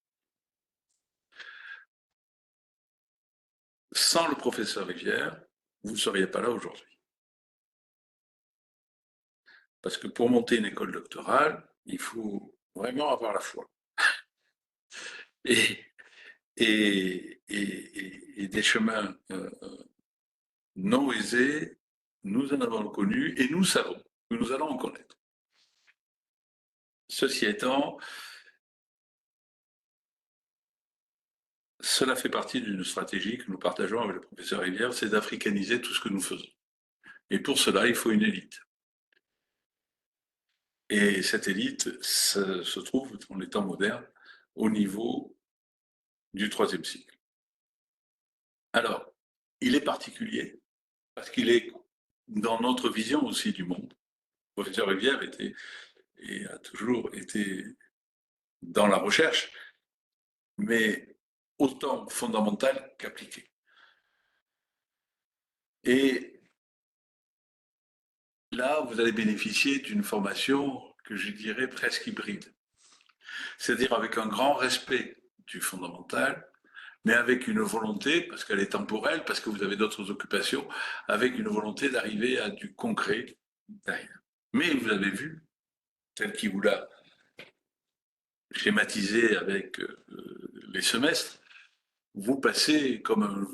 Sans le professeur Rivière, vous ne seriez pas là aujourd'hui. Parce que pour monter une école doctorale, il faut vraiment avoir la foi. Et des chemins non aisés, nous en avons connu et nous savons que nous allons en connaître. Ceci étant, cela fait partie d'une stratégie que nous partageons avec le professeur Rivière, c'est d'africaniser tout ce que nous faisons. Et pour cela, il faut une élite. Et cette élite se trouve dans les temps modernes au niveau du IIIe siècle. Alors, il est particulier parce qu'il est dans notre vision aussi du monde. Le professeur Rivière était et a toujours été dans la recherche, mais autant fondamentale qu'appliquée. Et là, vous allez bénéficier d'une formation que je dirais presque hybride. C'est-à-dire avec un grand respect du fondamental, mais avec une volonté, parce qu'elle est temporelle, parce que vous avez d'autres occupations, avec une volonté d'arriver à du concret derrière. Mais vous avez vu, tel qu'il vous l'a schématisé avec les semestres, vous passez comme un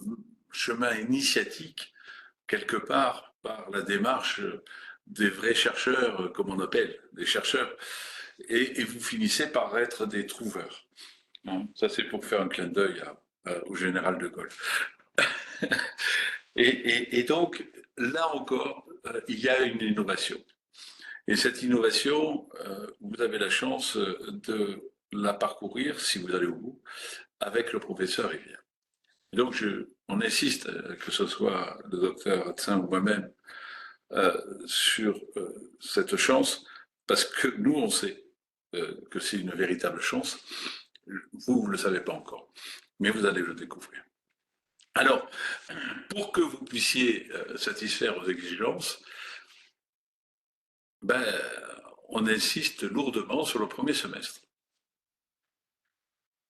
chemin initiatique quelque part par la démarche des vrais chercheurs, comme on appelle, des chercheurs, et vous finissez par être des trouveurs. Ça, c'est pour faire un clin d'œil au général de Gaulle. Et donc, là encore, il y a une innovation. Et cette innovation, vous avez la chance de la parcourir, si vous allez au bout, avec le professeur Rivière. Donc, on insiste, que ce soit le docteur Hatzin ou moi-même, sur cette chance, parce que nous, on sait que c'est une véritable chance. Vous ne le savez pas encore, mais vous allez le découvrir. Alors, pour que vous puissiez satisfaire aux exigences, on insiste lourdement sur le premier semestre.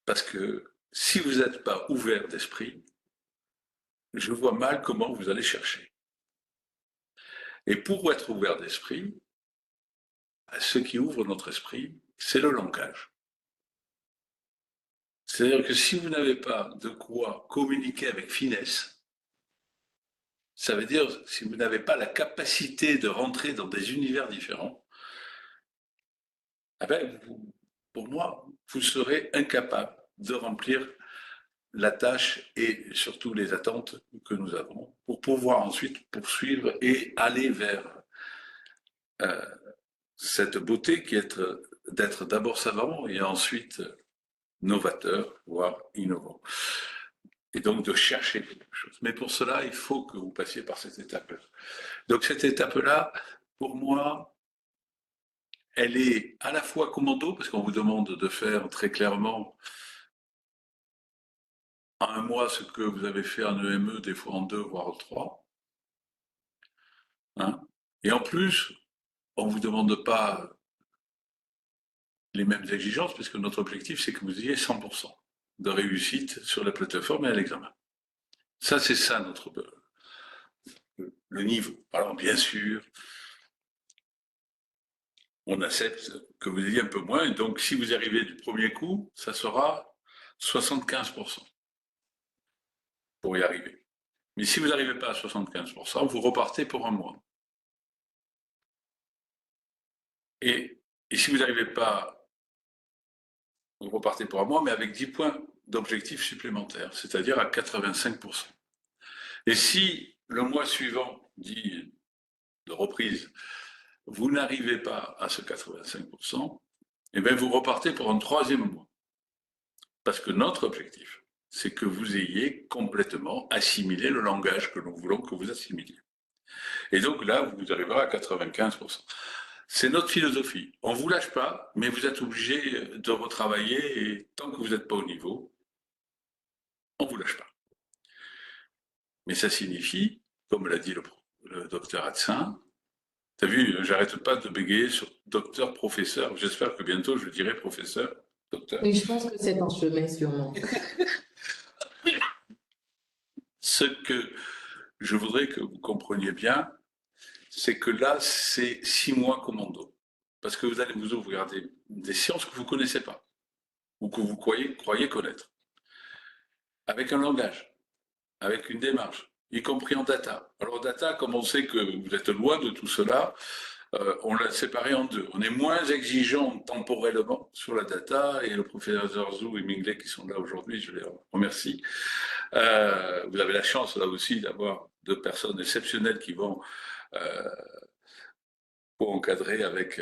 Parce que si vous n'êtes pas ouvert d'esprit, je vois mal comment vous allez chercher. Et pour être ouvert d'esprit, ce qui ouvre notre esprit, c'est le langage. C'est-à-dire que si vous n'avez pas de quoi communiquer avec finesse, ça veut dire si vous n'avez pas la capacité de rentrer dans des univers différents, pour moi, vous serez incapable de remplir la tâche et surtout les attentes que nous avons pour pouvoir ensuite poursuivre et aller vers cette beauté qui est d'être d'abord savant et ensuite novateur, voire innovant. Et donc de chercher quelque chose. Mais pour cela, il faut que vous passiez par cette étape-là. Donc cette étape-là, pour moi, elle est à la fois commando, parce qu'on vous demande de faire très clairement en un mois ce que vous avez fait en EME, des fois en 2, voire en 3. Hein. Et en plus, on ne vous demande pas les mêmes exigences, puisque notre objectif, c'est que vous ayez 100% de réussite sur la plateforme et à l'examen. Ça, c'est ça le niveau. Alors, bien sûr, on accepte que vous ayez un peu moins, et donc si vous arrivez du premier coup, ça sera 75% pour y arriver. Mais si vous n'arrivez pas à 75%, vous repartez pour un mois. Et si vous n'arrivez pas, vous repartez pour un mois, mais avec 10 points d'objectif supplémentaires, c'est-à-dire à 85%. Et si le mois suivant, dit de reprise, vous n'arrivez pas à ce 85%, eh bien vous repartez pour un troisième mois. Parce que notre objectif, c'est que vous ayez complètement assimilé le langage que nous voulons que vous assimiliez. Et donc là, vous arriverez à 95%. C'est notre philosophie. On ne vous lâche pas, mais vous êtes obligé de retravailler et tant que vous n'êtes pas au niveau, on ne vous lâche pas. Mais ça signifie, comme l'a dit le docteur Hatzin, tu as vu, j'arrête pas de bégayer sur docteur, professeur. J'espère que bientôt je dirai professeur, docteur. Oui, je pense que c'est en chemin sûrement. Ce que je voudrais que vous compreniez bien, c'est que là, c'est 6 mois commando. Parce que vous allez vous ouvrir des sciences que vous ne connaissez pas, ou que vous croyez connaître. Avec un langage, avec une démarche, y compris en data. Alors data, comme on sait que vous êtes loin de tout cela, on l'a séparé en deux. On est moins exigeant temporellement sur la data, et le professeur Zhou et Minglet qui sont là aujourd'hui, je les remercie. Vous avez la chance là aussi d'avoir 2 personnes exceptionnelles qui vont pour encadrer avec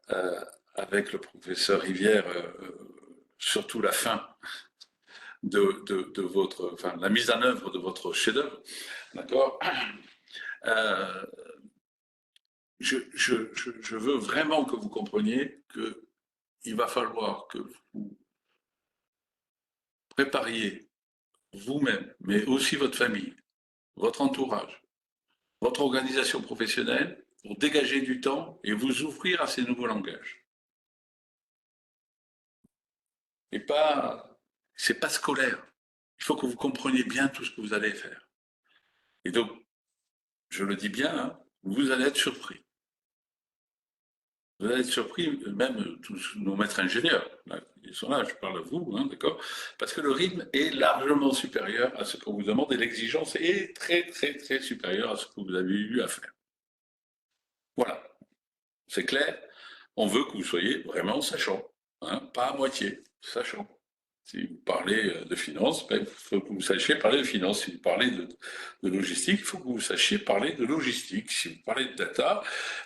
le professeur Rivière, surtout la fin de votre, enfin la mise en œuvre de votre chef-d'œuvre, d'accord. Je veux vraiment que vous compreniez qu'il va falloir que vous prépariez vous-même, mais aussi votre famille, votre entourage, votre organisation professionnelle pour dégager du temps et vous ouvrir à ces nouveaux langages. Et c'est pas scolaire. Il faut que vous compreniez bien tout ce que vous allez faire. Et donc, je le dis bien, hein, vous allez être surpris. Vous allez être surpris, même tous nos maîtres ingénieurs. Il ils sont là, je parle à vous, hein, d'accord? Parce que le rythme est largement supérieur à ce qu'on vous demande et l'exigence est très, très, très supérieure à ce que vous avez eu à faire. Voilà, c'est clair. On veut que vous soyez vraiment sachant, hein, pas à moitié, sachant. Si vous parlez de finance, ben, il faut que vous sachiez parler de finance. Si vous parlez de logistique, il faut que vous sachiez parler de logistique. Si vous parlez de data,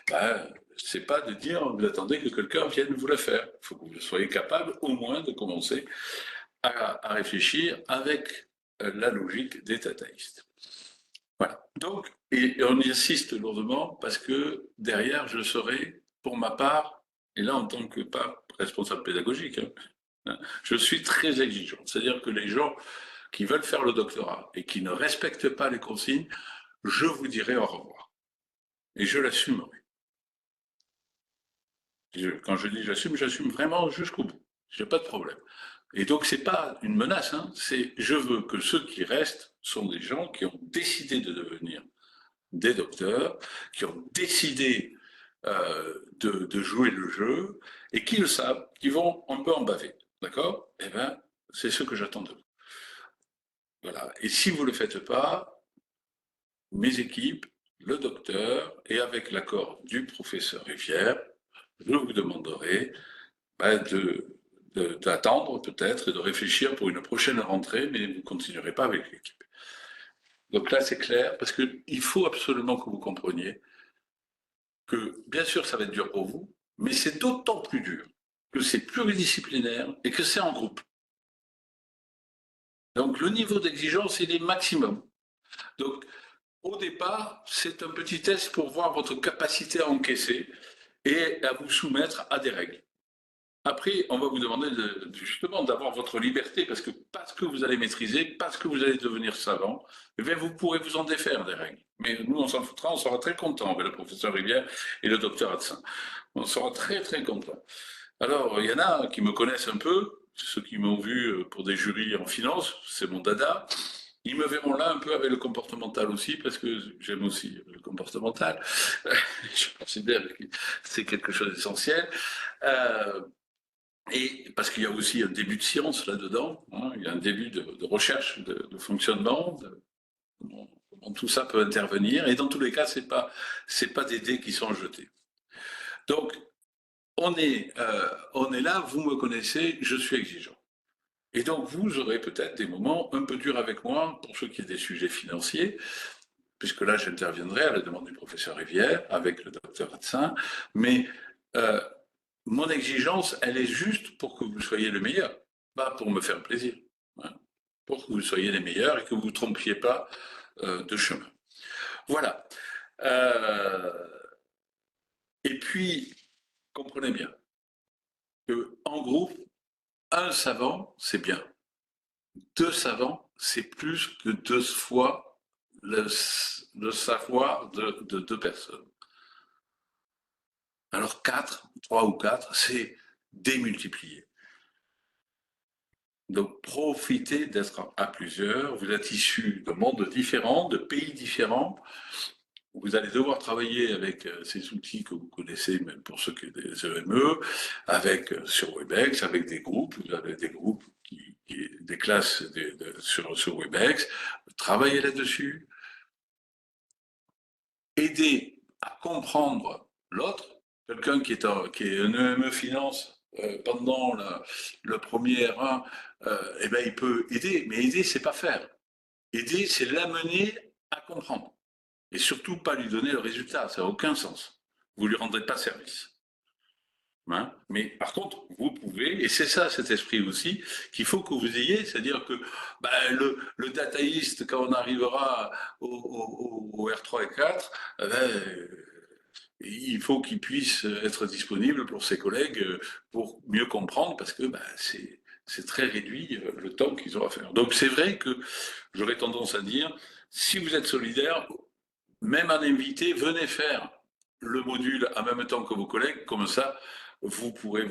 ben, c'est pas de dire vous attendez que quelqu'un vienne vous la faire. Il faut que vous soyez capable au moins de commencer à réfléchir avec la logique des dataïstes. Voilà. Donc, et on y insiste lourdement parce que derrière, je serai, pour ma part, et là en tant que pas responsable pédagogique, hein, je suis très exigeant. C'est-à-dire que les gens qui veulent faire le doctorat et qui ne respectent pas les consignes, je vous dirai au revoir. Et je l'assumerai. Quand je dis j'assume vraiment jusqu'au bout. Je n'ai pas de problème. Et donc, ce n'est pas une menace, hein, c'est je veux que ceux qui restent sont des gens qui ont décidé de devenir des docteurs, qui ont décidé de jouer le jeu et qui le savent, qui vont un peu en baver. D'accord? Eh bien, c'est ce que j'attends de vous. Voilà. Et si vous ne le faites pas, mes équipes, le docteur, et avec l'accord du professeur Rivière, je vous demanderai d'attendre peut-être et de réfléchir pour une prochaine rentrée, mais vous ne continuerez pas avec l'équipe. Donc là, c'est clair, parce qu'il faut absolument que vous compreniez que, bien sûr, ça va être dur pour vous, mais c'est d'autant plus dur que c'est pluridisciplinaire et que c'est en groupe. Donc le niveau d'exigence, il est maximum. Donc au départ, c'est un petit test pour voir votre capacité à encaisser et à vous soumettre à des règles. Après, on va vous demander justement d'avoir votre liberté parce que vous allez maîtriser, parce que vous allez devenir savant, eh bien, vous pourrez vous en défaire des règles. Mais nous, on s'en foutra, on sera très content avec le professeur Rivière et le docteur Hadsin. On sera très, très content. Alors, il y en a qui me connaissent un peu, ceux qui m'ont vu pour des jurys en finance, c'est mon dada. Ils me verront là un peu avec le comportemental aussi, parce que j'aime aussi le comportemental. Je considère que c'est quelque chose d'essentiel. Et parce qu'il y a aussi un début de science là-dedans, hein, il y a un début de recherche, de fonctionnement, comment tout ça peut intervenir. Et dans tous les cas, c'est pas des dés qui sont jetés. Donc, on est là, vous me connaissez, je suis exigeant. Et donc, vous aurez peut-être des moments un peu durs avec moi pour ce qui est des sujets financiers, puisque là, j'interviendrai à la demande du professeur Rivière avec le docteur Hadsin, mais mon exigence, elle est juste pour que vous soyez le meilleur, pas pour me faire plaisir, hein, pour que vous soyez les meilleurs et que vous ne vous trompiez pas de chemin. Voilà. Et puis, comprenez bien qu'en groupe, un savant, c'est bien. Deux savants, c'est plus que 2 fois le savoir de 2 personnes. Alors 4, 3 ou 4, c'est démultiplier. Donc profitez d'être à plusieurs, vous êtes issus de mondes différents, de pays différents, vous allez devoir travailler avec ces outils que vous connaissez, même pour ceux qui sont des EME, sur Webex, avec des groupes, vous avez des groupes, des classes sur Webex, travaillez là-dessus, aidez à comprendre l'autre, quelqu'un qui est un EME finance pendant le premier R1, eh ben, il peut aider, mais aider, c'est pas faire. Aider, c'est l'amener à comprendre. Et surtout pas lui donner le résultat, ça n'a aucun sens. Vous ne lui rendrez pas service. Hein, mais par contre, vous pouvez, et c'est ça cet esprit aussi, qu'il faut que vous ayez, c'est-à-dire que le dataïste, quand on arrivera au R3 et 4, il faut qu'il puisse être disponible pour ses collègues pour mieux comprendre, parce que c'est très réduit le temps qu'ils ont à faire. Donc c'est vrai que j'aurais tendance à dire, si vous êtes solidaire, même un invité, venez faire le module en même temps que vos collègues, comme ça, vous pourrez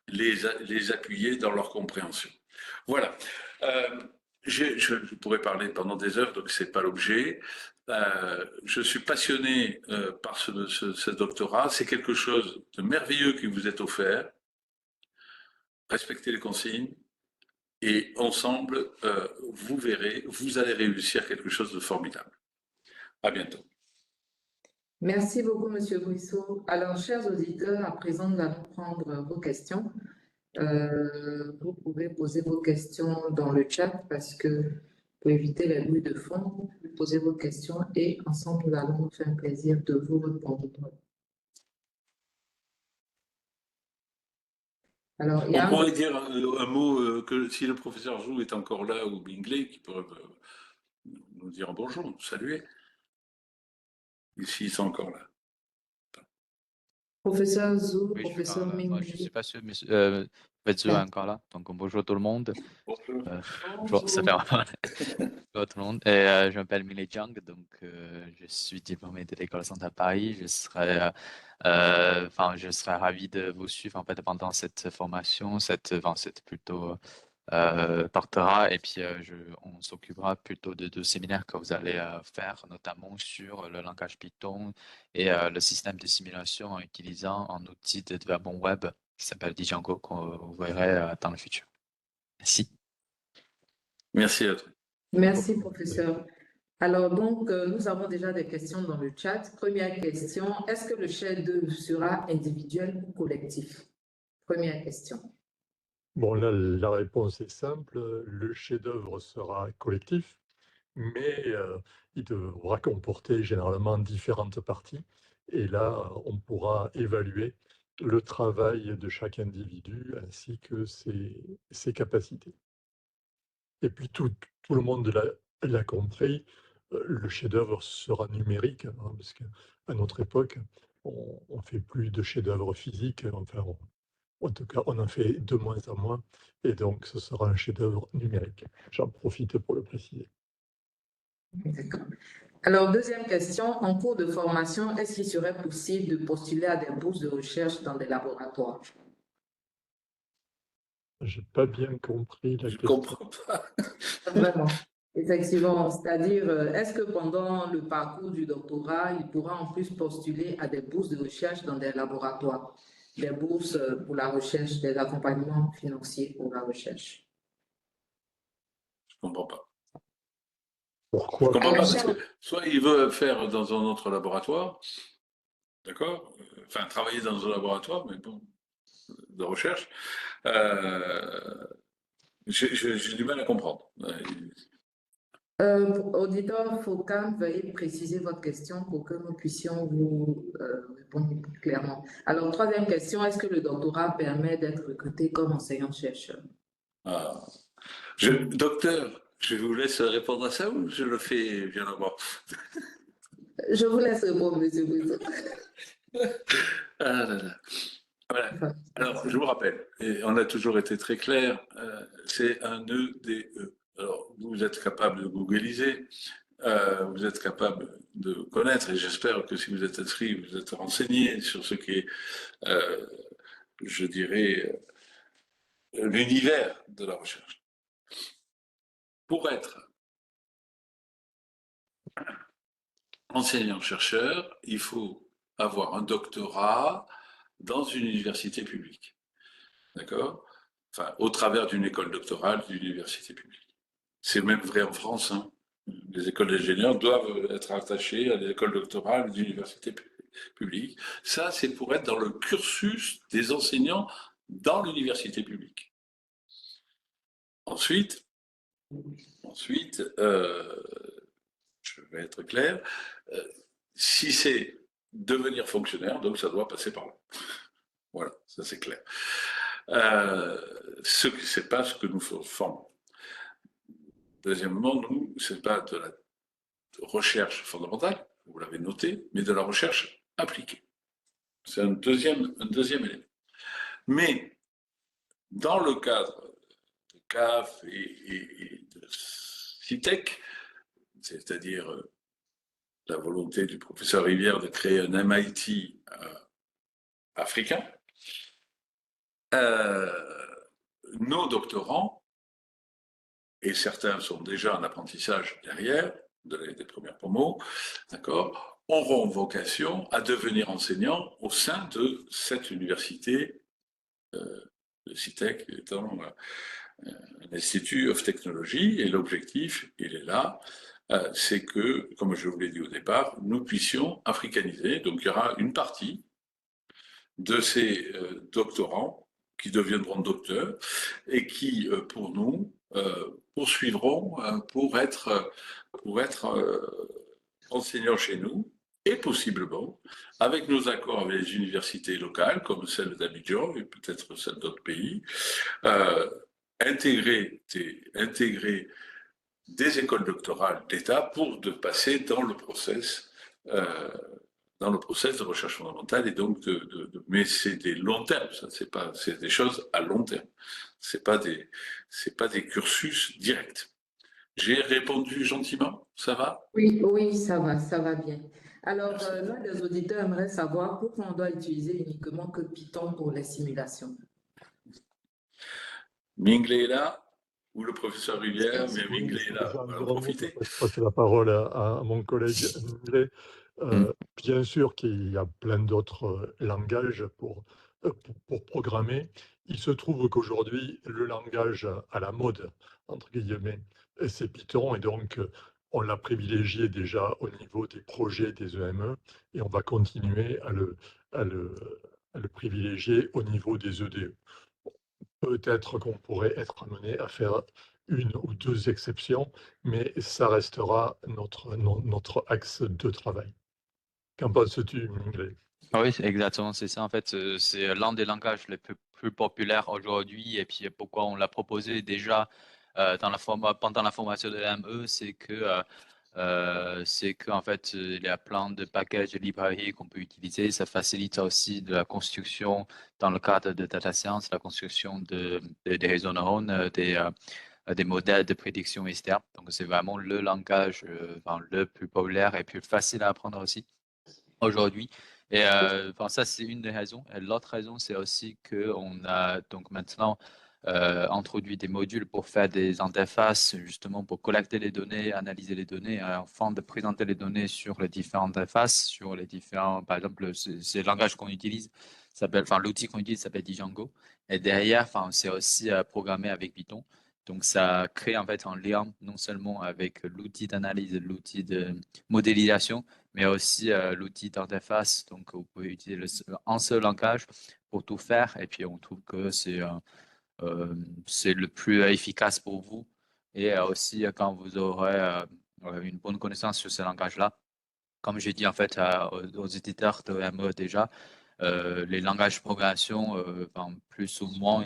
les appuyer dans leur compréhension. Voilà. Je pourrais parler pendant des heures, donc ce n'est pas l'objet. Je suis passionné par ce doctorat. C'est quelque chose de merveilleux qui vous est offert. respectez les consignes, et ensemble, vous verrez, vous allez réussir quelque chose de formidable. À bientôt. Merci beaucoup, Monsieur Brissot. Alors, chers auditeurs, à présent, nous allons prendre vos questions. Vous pouvez poser vos questions dans le chat parce que pour éviter les bruits de fond, vous posez vos questions et ensemble, nous allons nous faire un plaisir de vous répondre. Alors, il y a On pourrait dire un mot que si le professeur Zhou est encore là ou Bingley, qui pourrait nous dire bonjour, nous saluer, s'ils sont encore là. Professeur Zhou, Oui, professeur je Ming. ne suis pas sûr, mais Zhou est encore là. Donc, bonjour tout le monde. Bonjour. Bonjour, ça fait bonjour tout le monde. Je m'appelle Ming Jiang, donc je suis diplômé de l'école centrale Paris. Je serais ravi de vous suivre en fait pendant cette formation, cette plutôt doctorat, et puis on s'occupera plutôt de deux séminaires que vous allez faire, notamment sur le langage Python et le système de simulation en utilisant un outil de développement web qui s'appelle Django, qu'on vous verrez dans le futur. Merci. Merci à toi. Merci, professeur. Alors, donc, nous avons déjà des questions dans le chat. Première question, est-ce que le chef-d'œuvre sera individuel ou collectif? Première question. Bon, là, la réponse est simple. Le chef-d'œuvre sera collectif, mais il devra comporter généralement différentes parties. Et là, on pourra évaluer le travail de chaque individu ainsi que ses capacités. Et puis, tout le monde l'a compris, le chef-d'œuvre sera numérique, hein, parce qu'à notre époque, on ne fait plus de chef-d'œuvre physique, enfin, en tout cas, on en fait de moins en moins, et donc ce sera un chef-d'œuvre numérique. J'en profite pour le préciser. D'accord. Alors, deuxième question, en cours de formation, est-ce qu'il serait possible de postuler à des bourses de recherche dans des laboratoires? Je n'ai pas bien compris la Je ne question. comprends pas. Vraiment. Effectivement, c'est-à-dire, est-ce que pendant le parcours du doctorat, il pourra en plus postuler à des bourses de recherche dans des laboratoires, des bourses pour la recherche, des accompagnements financiers pour la recherche? Je ne comprends pas. Pourquoi? Je comprends pas parce que soit il veut faire dans un autre laboratoire, d'accord, enfin travailler dans un laboratoire, mais bon, de recherche, j'ai du mal à comprendre. Auditeur Foucault, veuillez préciser votre question pour que nous puissions vous répondre plus clairement. Alors, troisième question, est-ce que le doctorat permet d'être recruté comme enseignant-chercheur? Docteur, je vous laisse répondre à ça ou je le fais bien avant? Je vous laisse répondre, monsieur Brissot. Ah là là. Voilà. Alors, je vous rappelle, et on a toujours été très clair, c'est un EDE. Alors, vous êtes capable de googliser, vous êtes capable de connaître, et j'espère que si vous êtes inscrit, vous êtes renseigné sur ce qui est, je dirais, l'univers de la recherche. Pour être enseignant-chercheur, il faut avoir un doctorat dans une université publique. D'accord? Enfin, au travers d'une école doctorale d'une université publique. C'est même vrai en France. Hein. Les écoles d'ingénieurs doivent être attachées à des écoles doctorales d'universités publiques. Ça, c'est pour être dans le cursus des enseignants dans l'université publique. Ensuite, je vais être clair, si c'est devenir fonctionnaire, donc ça doit passer par là. Voilà, ça c'est clair. C'est pas ce que nous formons. Deuxièmement, nous, c'est pas de la recherche fondamentale, vous l'avez noté, mais de la recherche appliquée. C'est un deuxième élément. Mais dans le cadre de CAF et de CITEC, c'est-à-dire la volonté du professeur Rivière de créer un MIT africain, nos doctorants, et certains sont déjà en apprentissage derrière, des premières promos, d'accord, auront vocation à devenir enseignants au sein de cette université le CITEC étant un institut of technology, et l'objectif, il est là, c'est que, comme je vous l'ai dit au départ, nous puissions africaniser. Donc il y aura une partie de ces doctorants qui deviendront docteurs et qui, pour nous, poursuivront pour être enseignants chez nous, et possiblement, avec nos accords avec les universités locales, comme celle d'Abidjan et peut-être celle d'autres pays, intégrer des écoles doctorales d'État pour de passer dans le process de recherche fondamentale, et donc mais c'est des longs termes, ça, c'est des choses à long terme, c'est pas des cursus directs. J'ai répondu gentiment, ça va? Oui, oui, ça va bien. Alors, l'un des auditeurs aimerait savoir pourquoi on doit utiliser uniquement que Python pour les simulations. Mingley est là, ou le professeur Rivière, mais Mingley est là, on va en profiter. Je passe la parole à mon collègue Mingley. Bien sûr qu'il y a plein d'autres langages pour programmer. Il se trouve qu'aujourd'hui, le langage à la mode, entre guillemets, c'est Python, et donc on l'a privilégié déjà au niveau des projets des EME, et on va continuer à le privilégier au niveau des EDE. Peut-être qu'on pourrait être amené à faire une ou deux exceptions, mais ça restera notre axe de travail. Qu'en penses-tu, Mingley? Oui, exactement, c'est ça. En fait, c'est l'un des langages les plus populaires aujourd'hui. Et puis, pourquoi on l'a proposé déjà pendant la formation de l'AME, c'est qu'en fait, il y a plein de packages de librairies qu'on peut utiliser. Ça facilite aussi de la construction dans le cadre de data science, la construction des réseaux neurones, des modèles de prédiction, etc. Donc, c'est vraiment le langage le plus populaire et plus facile à apprendre aussi aujourd'hui. Et ça, c'est une des raisons. Et l'autre raison, c'est aussi qu'on a donc maintenant introduit des modules pour faire des interfaces, justement pour collecter les données, analyser les données, et enfin de présenter les données sur les différentes interfaces, sur les différents, par exemple, c'est le langage qu'on utilise, l'outil qu'on utilise s'appelle Django. Et derrière, c'est aussi programmé avec Python. Donc, ça crée en fait un lien non seulement avec l'outil d'analyse, l'outil de modélisation, mais aussi l'outil d'interface. Donc, vous pouvez utiliser un seul langage pour tout faire. Et puis, on trouve que c'est le plus efficace pour vous. Et aussi, quand vous aurez une bonne connaissance sur ce langage-là, comme j'ai dit en fait aux éditeurs de ME déjà, les langages de programmation, plus ou moins,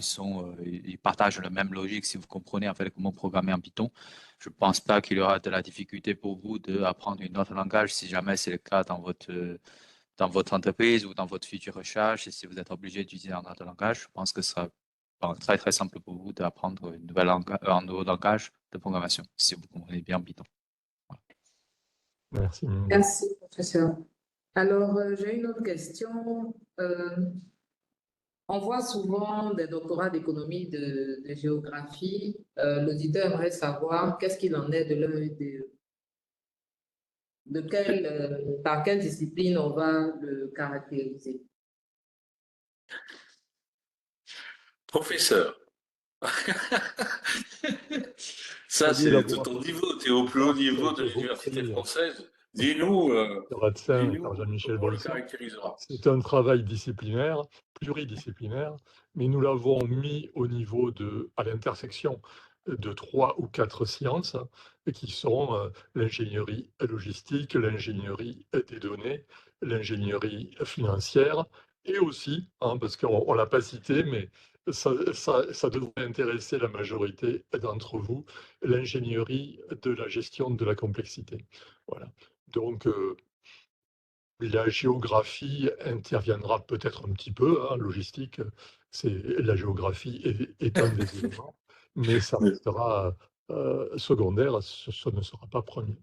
ils partagent la même logique. Si vous comprenez en fait comment programmer en Python, je ne pense pas qu'il y aura de la difficulté pour vous d'apprendre un autre langage si jamais c'est le cas dans votre entreprise ou dans votre future recherche. Et si vous êtes obligé d'utiliser un autre langage, je pense que ce sera très très simple pour vous d'apprendre un nouveau langage de programmation si vous comprenez bien Python. Voilà. Merci, Mingley. Merci, professeur. Alors, j'ai une autre question. On voit souvent des doctorats d'économie, de géographie. L'auditeur aimerait savoir qu'est-ce qu'il en est de leur EDE. Par quelle discipline on va le caractériser? Professeur, ça c'est de ton niveau, tu es au plus haut niveau de l'université française. Dis-nous Jean-Michel comment on le Bonson. caractérisera. C'est un travail disciplinaire, pluridisciplinaire, mais nous l'avons mis à l'intersection de 3 ou 4 sciences qui sont l'ingénierie logistique, l'ingénierie des données, l'ingénierie financière, et aussi, parce qu'on ne l'a pas cité, mais ça devrait intéresser la majorité d'entre vous, l'ingénierie de la gestion de la complexité. Voilà. Donc, la géographie interviendra peut-être un petit peu, logistique, la géographie est un des éléments, mais ça restera secondaire, ce ne sera pas premier.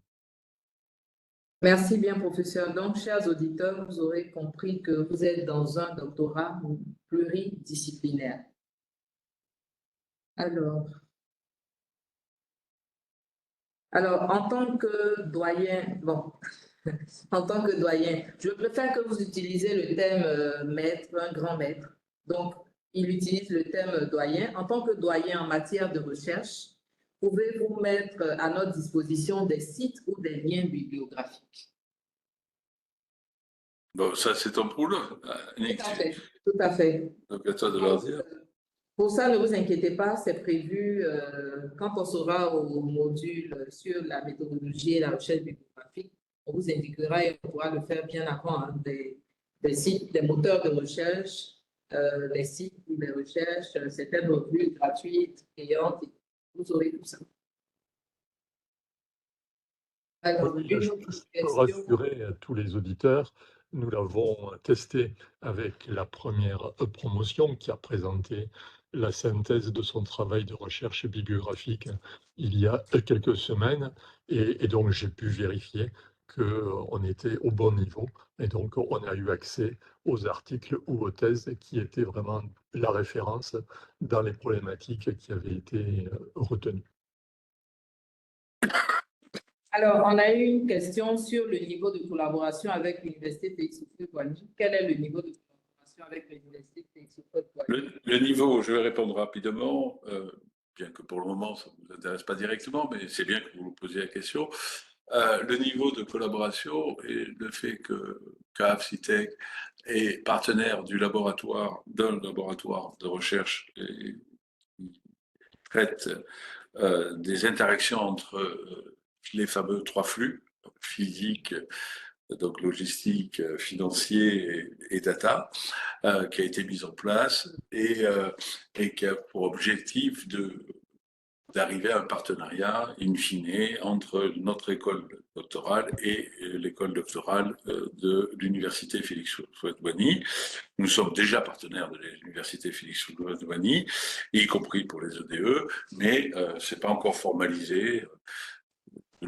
Merci bien, professeur. Donc, chers auditeurs, vous aurez compris que vous êtes dans un doctorat pluridisciplinaire. Alors, en tant que doyen, en tant que doyen, je préfère que vous utilisiez le thème maître, un grand maître. Donc, il utilise le terme doyen. En tant que doyen en matière de recherche, pouvez-vous mettre à notre disposition des sites ou des liens bibliographiques? Bon, ça, c'est ton boulot, Nick. Tout à fait. Tout à fait. Donc, à toi de leur dire. Pour ça, ne vous inquiétez pas, c'est prévu quand on sera au module sur la méthodologie et la recherche bibliographique, on vous indiquera et on pourra le faire bien avant, hein, des sites, des moteurs de recherche, les sites de recherche, certaines revues gratuites, payantes, vous aurez tout ça. Alors, Je peux rassurer tous les auditeurs, nous l'avons testé avec la première promotion qui a présenté la synthèse de son travail de recherche bibliographique il y a quelques semaines et donc j'ai pu vérifier qu'on était au bon niveau et donc on a eu accès aux articles ou aux thèses qui étaient vraiment la référence dans les problématiques qui avaient été retenues. Alors, on a eu une question sur le niveau de collaboration avec l'Université Félix Houphouët-Boigny. Quel est le niveau de collaboration avec l'Université Félix Houphouët-Boigny? Le niveau, je vais répondre rapidement, bien que pour le moment, ça ne vous intéresse pas directement, mais c'est bien que vous vous posiez la question. Le niveau de collaboration et le fait que CAF, CITEC est partenaire d'un laboratoire de recherche et traite des interactions entre les fameux 3 flux, physique, donc logistique, financier et data, qui a été mise en place et qui a pour objectif d'arriver à un partenariat in fine entre notre école doctorale et l'école doctorale de l'université Félix Houphouët-Boigny. Nous sommes déjà partenaires de l'université Félix Houphouët-Boigny, y compris pour les EDE, mais c'est pas encore formalisé au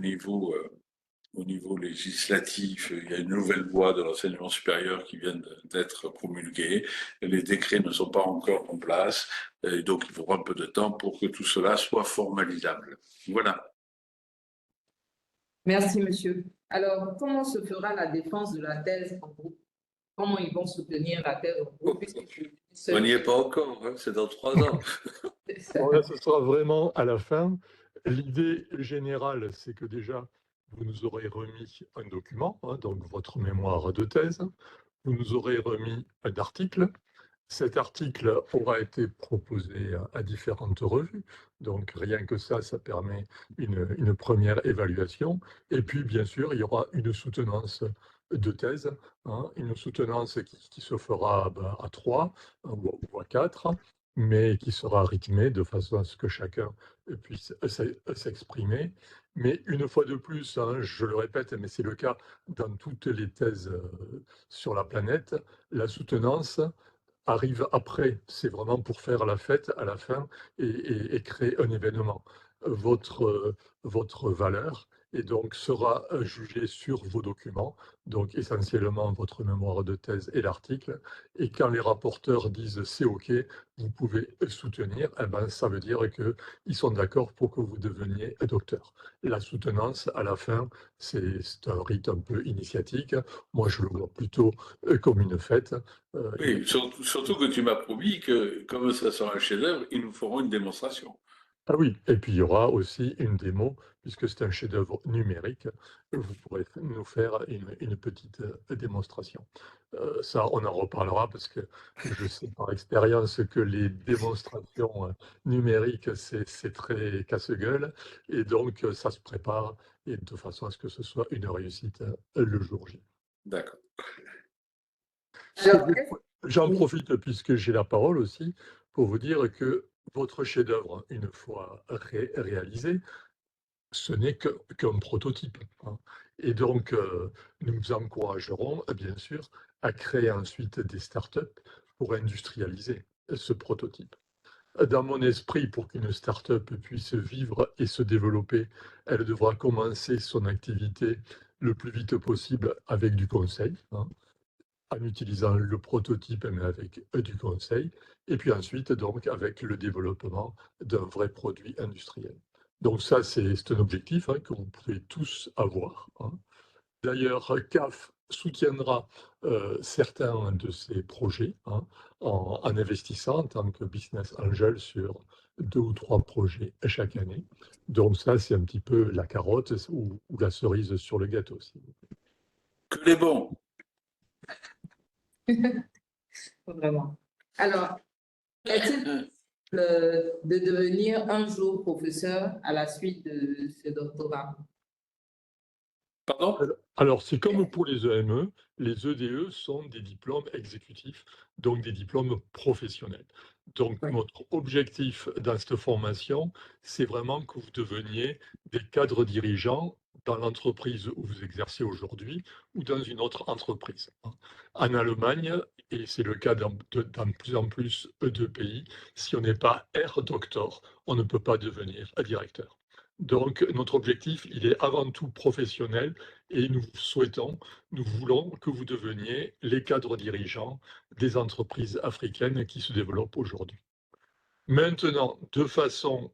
niveau législatif. Il y a une nouvelle loi de l'enseignement supérieur qui vient d'être promulguée. Les décrets ne sont pas encore en place, et donc il faudra un peu de temps pour que tout cela soit formalisable. Voilà. Merci, monsieur. Alors, comment se fera la défense de la thèse en groupe? Comment ils vont soutenir la thèse en groupe? On n'y est pas encore, hein, c'est dans 3 ans. Bon, là, ce sera vraiment à la fin. L'idée générale, c'est que déjà, vous nous aurez remis un document, hein, donc votre mémoire de thèse. Vous nous aurez remis un article. Cet article aura été proposé à différentes revues. Donc, rien que ça permet une première évaluation. Et puis, bien sûr, il y aura une soutenance de thèse, hein, une soutenance qui se fera à 3 ou à 4, mais qui sera rythmée de façon à ce que chacun puisse s'exprimer. Mais une fois de plus, hein, je le répète, mais c'est le cas dans toutes les thèses sur la planète, la soutenance arrive après. C'est vraiment pour faire la fête à la fin et créer un événement. Votre valeur et donc sera jugée sur vos documents, donc essentiellement votre mémoire de thèse et l'article. Et quand les rapporteurs disent c'est OK, vous pouvez soutenir, eh ben, ça veut dire qu'ils sont d'accord pour que vous deveniez docteur. La soutenance, à la fin, c'est un rite un peu initiatique. Moi, je le vois plutôt comme une fête. Oui, surtout que tu m'as promis que, comme ça sera un chef-d'œuvre, ils nous feront une démonstration. Ah oui, et puis il y aura aussi une démo, puisque c'est un chef-d'œuvre numérique, vous pourrez nous faire une petite démonstration. Ça, on en reparlera parce que je sais par expérience que les démonstrations numériques, c'est très casse-gueule, et donc ça se prépare et de façon à ce que ce soit une réussite le jour J. D'accord. J'en profite puisque j'ai la parole aussi pour vous dire que votre chef-d'œuvre, une fois réalisé, ce n'est qu'un prototype, hein. Et donc, nous vous encouragerons, bien sûr, à créer ensuite des startups pour industrialiser ce prototype. Dans mon esprit, pour qu'une start-up puisse vivre et se développer, elle devra commencer son activité le plus vite possible avec du conseil, hein, en utilisant le prototype, mais avec du conseil, et puis ensuite, donc, avec le développement d'un vrai produit industriel. Donc ça, c'est un objectif, hein, que vous pouvez tous avoir, hein. D'ailleurs, CAF soutiendra certains de ces projets hein, en investissant en tant que business angel sur 2 ou 3 projets chaque année. Donc ça, c'est un petit peu la carotte ou la cerise sur le gâteau. Que les bons. Vraiment. Alors, est-il de devenir un jour professeur à la suite de ce doctorat? Pardon? Alors, c'est comme pour les EME, les EDE sont des diplômes exécutifs, donc des diplômes professionnels. Donc, Oui. notre objectif dans cette formation, c'est vraiment que vous deveniez des cadres dirigeants dans l'entreprise où vous exercez aujourd'hui ou dans une autre entreprise. En Allemagne, et c'est le cas dans de plus en plus de pays, si on n'est pas Herr Doctor, on ne peut pas devenir un directeur. Donc, notre objectif, il est avant tout professionnel et nous voulons que vous deveniez les cadres dirigeants des entreprises africaines qui se développent aujourd'hui. Maintenant, de façon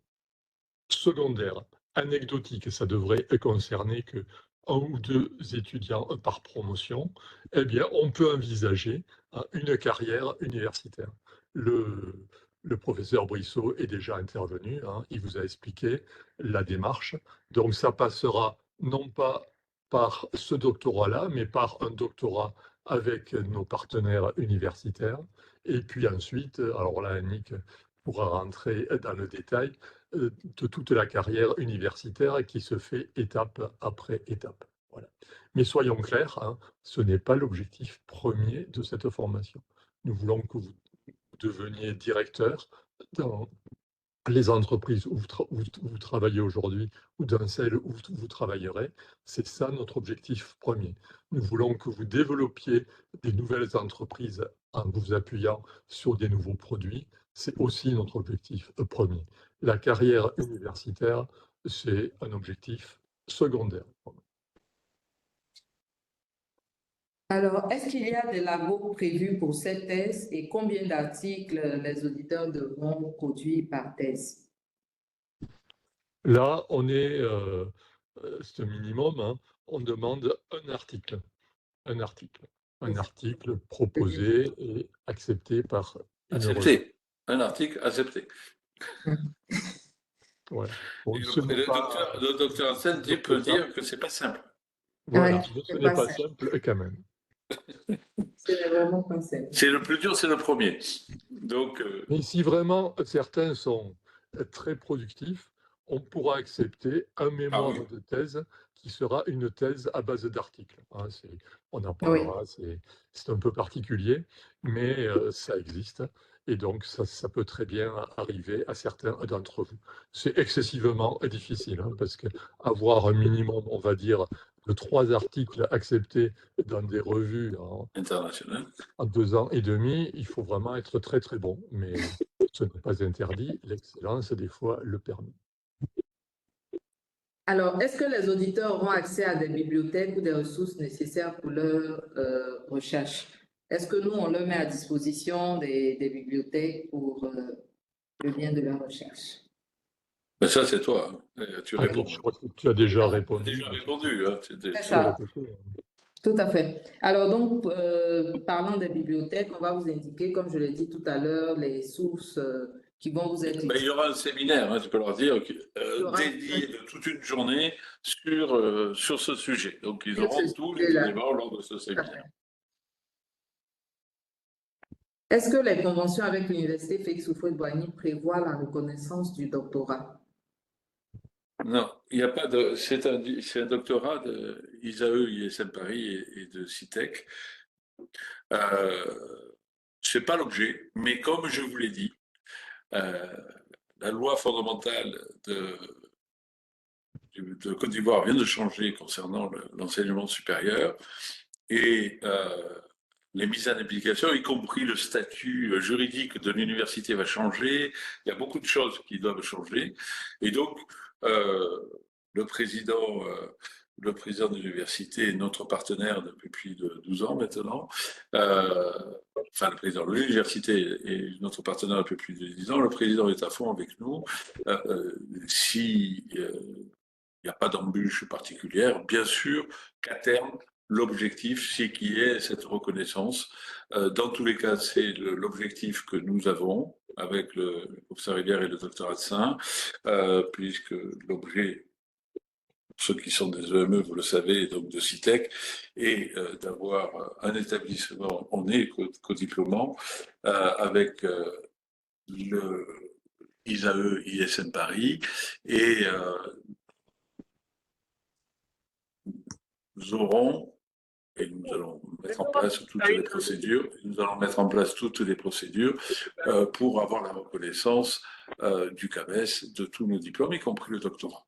secondaire, anecdotique, ça devrait concerner que 1 ou 2 étudiants par promotion, eh bien, on peut envisager une carrière universitaire. Le professeur Brissot est déjà intervenu, hein, il vous a expliqué la démarche. Donc, ça passera non pas par ce doctorat-là, mais par un doctorat avec nos partenaires universitaires. Et puis ensuite, alors là, Annick pourra rentrer dans le détail, de toute la carrière universitaire qui se fait étape après étape. Voilà. Mais soyons clairs, hein, ce n'est pas l'objectif premier de cette formation. Nous voulons que vous deveniez directeur dans les entreprises où vous travaillez aujourd'hui ou dans celles où vous travaillerez. C'est ça notre objectif premier. Nous voulons que vous développiez des nouvelles entreprises en vous appuyant sur des nouveaux produits. C'est aussi notre objectif premier. La carrière universitaire, c'est un objectif secondaire. Alors, est-ce qu'il y a des labos prévus pour cette thèse et combien d'articles les auditeurs devront produire par thèse? Là, on est, c'est un minimum, hein, on demande un article. Un article proposé et accepté par une revue. Accepté. Un article accepté. Voilà. Et Bon, ce n'est pas, le docteur Hansen peut dire que c'est pas simple. voilà, Ouais, mais ce c'est n'est pas pas simple. simple quand même. Ce n'est vraiment pas simple. C'est le plus dur, c'est le premier. Donc, Mais si vraiment certains sont très productifs, on pourra accepter un mémoire oui. de thèse qui sera une thèse à base d'articles. Hein, on en Oui. parlera, c'est un peu particulier, mais ça existe. Et donc, ça peut très bien arriver à certains d'entre vous. C'est excessivement difficile, hein, parce qu'avoir un minimum, on va dire, de 3 articles acceptés dans des revues International. en 2 ans et demi, il faut vraiment être très très bon. Mais ce n'est pas interdit, l'excellence des fois le permet. Alors, est-ce que les auditeurs auront accès à des bibliothèques ou des ressources nécessaires pour leur recherche? Est-ce que nous, on leur met à disposition des bibliothèques pour le bien de leur recherche? Ben ça, c'est toi. Hein. Tu réponds. Je crois que tu as déjà Tu as répondu. déjà répondu. Hein. C'est ça. Tout à fait. Alors donc, parlant des bibliothèques, on va vous indiquer, comme je l'ai dit tout à l'heure, les sources qui vont vous être Ben, il y aura un séminaire, hein, tu peux leur dire, aura dédié de toute une journée sur ce sujet. Donc, ils Sur ce auront tous les sujet-là. éléments lors de ce séminaire. Est-ce que les conventions avec l'Université Félix Houphouët-Boigny prévoient la reconnaissance du doctorat? Non, il n'y a pas de. C'est un doctorat de ISAE, ISM Paris et de CITEC. Ce n'est pas l'objet, mais comme je vous l'ai dit, la loi fondamentale de Côte d'Ivoire vient de changer concernant l'enseignement supérieur et les mises en application, y compris le statut juridique de l'université va changer. Il y a beaucoup de choses qui doivent changer. Et donc, le président de l'université est notre partenaire depuis plus de 12 ans maintenant. Enfin, le président de l'université est notre partenaire depuis plus de 10 ans. Le président est à fond avec nous. Si il n'y a pas d'embûche particulière, bien sûr qu'à terme, l'objectif, c'est qu'il y ait cette reconnaissance. Dans tous les cas, c'est l'objectif que nous avons avec le professeur Rivière et le docteur Adsin, puisque l'objet, ceux qui sont des EME, vous le savez, donc de CITEC, et d'avoir un établissement, on est co-diplômant, avec le ISAE, ISM Paris, et nous aurons, et nous allons mettre en place toutes les procédures, pour avoir la reconnaissance du CABES de tous nos diplômes, y compris le doctorat.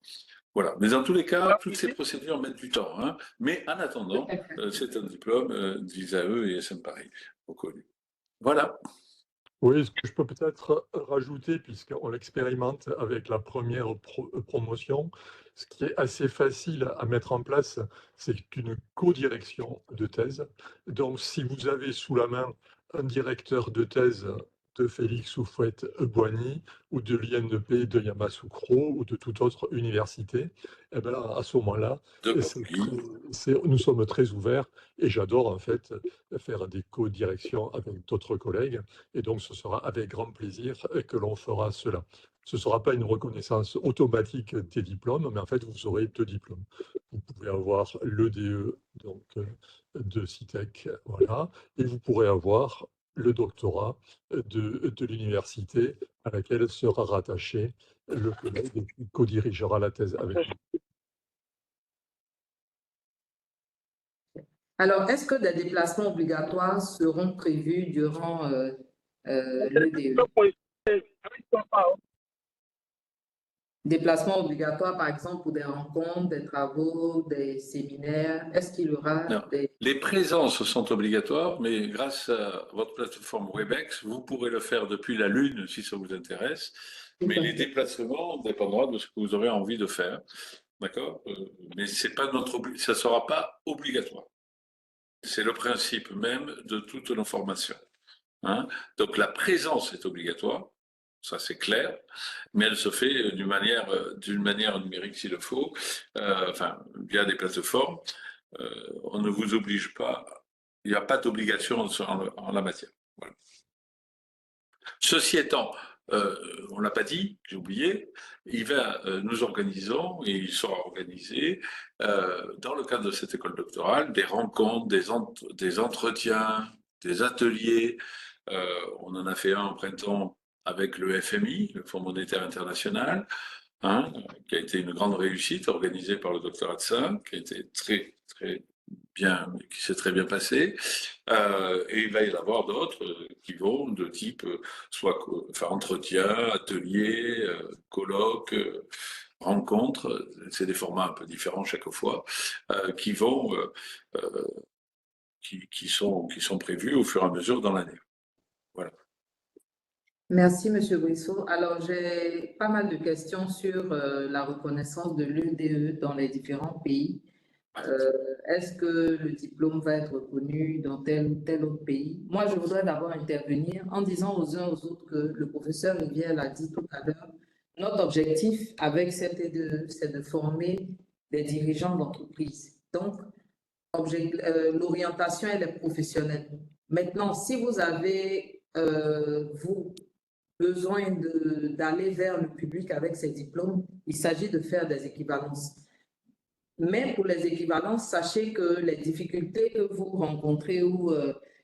Voilà. Mais dans tous les cas, toutes ces procédures mettent du temps. Hein. Mais en attendant, c'est un diplôme d'ISAE et SM Paris reconnu. Voilà. Oui, ce que je peux peut-être rajouter, puisqu'on l'expérimente avec la première promotion, ce qui est assez facile à mettre en place, c'est une co-direction de thèse. Donc, si vous avez sous la main un directeur de thèse de Félix Houphouët-Boigny ou de l'INEP de Yamoussoukro ou de toute autre université, eh ben, à ce moment-là, nous sommes très ouverts et j'adore en fait faire des co-directions avec d'autres collègues et donc ce sera avec grand plaisir que l'on fera cela. Ce ne sera pas une reconnaissance automatique des diplômes, mais en fait vous aurez 2 diplômes. Vous pouvez avoir l'EDE donc, de CITEC, voilà, et vous pourrez avoir le doctorat de l'université à laquelle sera rattaché le collègue qui co-dirigera la thèse avec vous. Alors, est-ce que des déplacements obligatoires seront prévus durant l'EDE? Déplacements obligatoires, par exemple, pour des rencontres, des travaux, des séminaires, est-ce qu'il y aura des... Les présences sont obligatoires, mais grâce à votre plateforme Webex, vous pourrez le faire depuis la Lune si ça vous intéresse. Mais les déplacements dépendront de ce que vous aurez envie de faire. D'accord? Mais c'est pas ça ne sera pas obligatoire. C'est le principe même de toutes nos formations. Hein? Donc la présence est obligatoire. Ça c'est clair, mais elle se fait d'une manière numérique s'il le faut, enfin via des plateformes. On ne vous oblige pas, il n'y a pas d'obligation en la matière. Voilà. Ceci étant, on ne l'a pas dit, j'ai oublié, nous organisons, et il sera organisé, dans le cadre de cette école doctorale, des rencontres, des entretiens, des ateliers. On en a fait un au printemps avec le FMI, le Fonds monétaire international, hein, qui a été une grande réussite, organisée par le docteur Adsin, qui a été très bien, qui s'est très bien passé. Et il va y en avoir d'autres qui vont de type entretien, atelier, colloque, rencontre. C'est des formats un peu différents chaque fois, qui sont prévus au fur et à mesure dans l'année. Voilà. Merci, M. Brissot. Alors, j'ai pas mal de questions sur la reconnaissance de l'EDE dans les différents pays. Est-ce que le diplôme va être reconnu dans tel ou tel autre pays? Moi, je voudrais d'abord intervenir en disant aux uns aux autres que le professeur Rivière l'a dit tout à l'heure, notre objectif avec cette EDE, c'est de former des dirigeants d'entreprise. Donc, l'orientation, elle est professionnelle. Maintenant, si vous avez, besoin d'aller vers le public avec ces diplômes, il s'agit de faire des équivalences. Mais pour les équivalences, sachez que les difficultés que vous rencontrez ou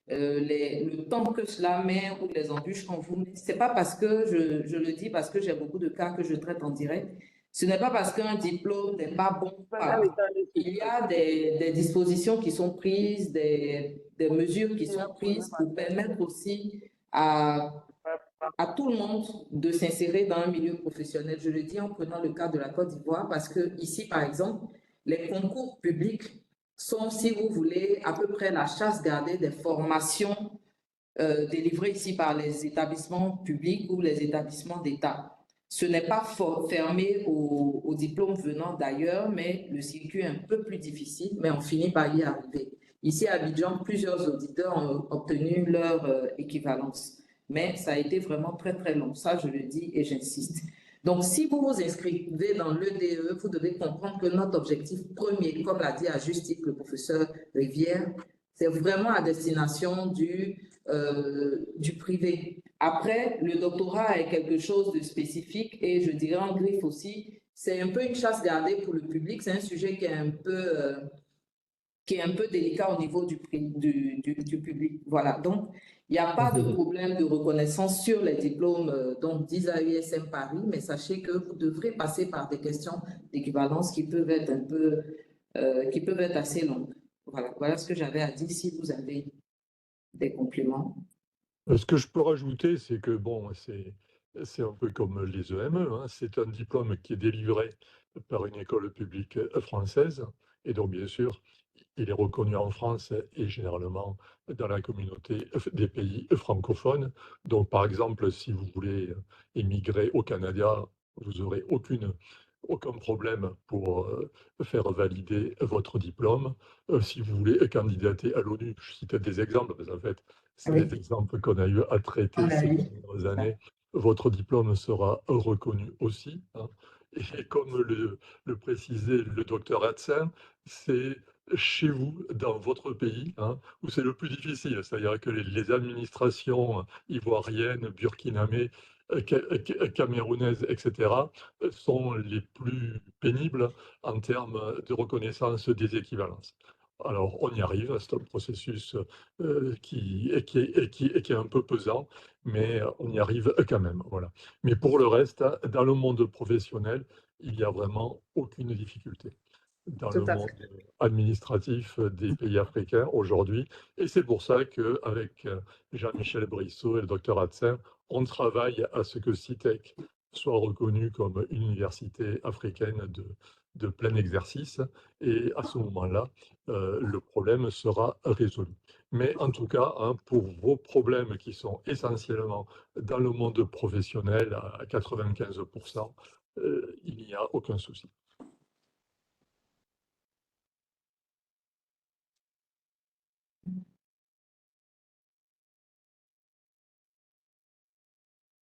le temps que cela met ou les embûches qu'on vous met, c'est pas parce que, je le dis parce que j'ai beaucoup de cas que je traite en direct, ce n'est pas parce qu'un diplôme n'est pas bon. Il y a des dispositions qui sont prises, des mesures qui sont prises pour permettre aussi à tout le monde de s'insérer dans un milieu professionnel. Je le dis en prenant le cas de la Côte d'Ivoire parce que ici, par exemple, les concours publics sont, si vous voulez, à peu près la chasse gardée des formations délivrées ici par les établissements publics ou les établissements d'État. Ce n'est pas fermé aux diplômes venant d'ailleurs, mais le circuit est un peu plus difficile, mais on finit par y arriver. Ici à Abidjan, plusieurs auditeurs ont obtenu leur équivalence, mais ça a été vraiment très long, ça je le dis et j'insiste. Donc, si vous vous inscrivez dans l'EDE, vous devez comprendre que notre objectif premier, comme l'a dit à juste titre le professeur Rivière, c'est vraiment à destination du privé. Après, le doctorat est quelque chose de spécifique et je dirais en griffe aussi, c'est un peu une chasse gardée pour le public. C'est un sujet qui est un peu délicat au niveau du public. Voilà, donc il n'y a pas de problème de reconnaissance sur les diplômes d'ISA-USM Paris, mais sachez que vous devrez passer par des questions d'équivalence qui peuvent être qui peuvent être assez longues. Voilà ce que j'avais à dire. Si vous avez des compléments. Ce que je peux rajouter, c'est que bon, c'est un peu comme les EME, hein, c'est un diplôme qui est délivré par une école publique française, et donc bien sûr, il est reconnu en France et généralement dans la communauté des pays francophones. Donc par exemple, si vous voulez émigrer au Canada, vous n'aurez aucun problème pour faire valider votre diplôme. Si vous voulez candidater à l'ONU, je cite des exemples, parce qu'en fait, c'est Oui. des exemples qu'on a eu à traiter ces dernières années. Votre diplôme sera reconnu aussi, hein. Et comme le précisait le docteur Hatsen, c'est chez vous, dans votre pays, hein, où c'est le plus difficile. C'est-à-dire que les administrations ivoiriennes, burkinabées, camerounaises, etc., sont les plus pénibles en termes de reconnaissance des équivalences. Alors, on y arrive, c'est un processus qui est un peu pesant, mais on y arrive quand même. Voilà. Mais pour le reste, dans le monde professionnel, il n'y a vraiment aucune difficulté dans le Tout à monde fait. administratif des pays africains aujourd'hui. Et c'est pour ça qu'avec Jean-Michel Brissot et le docteur Hatsen, on travaille à ce que CITEC soit reconnu comme une université africaine de plein exercice. Et à ce moment-là, le problème sera résolu. Mais en tout cas, hein, pour vos problèmes qui sont essentiellement dans le monde professionnel à 95%, il n'y a aucun souci.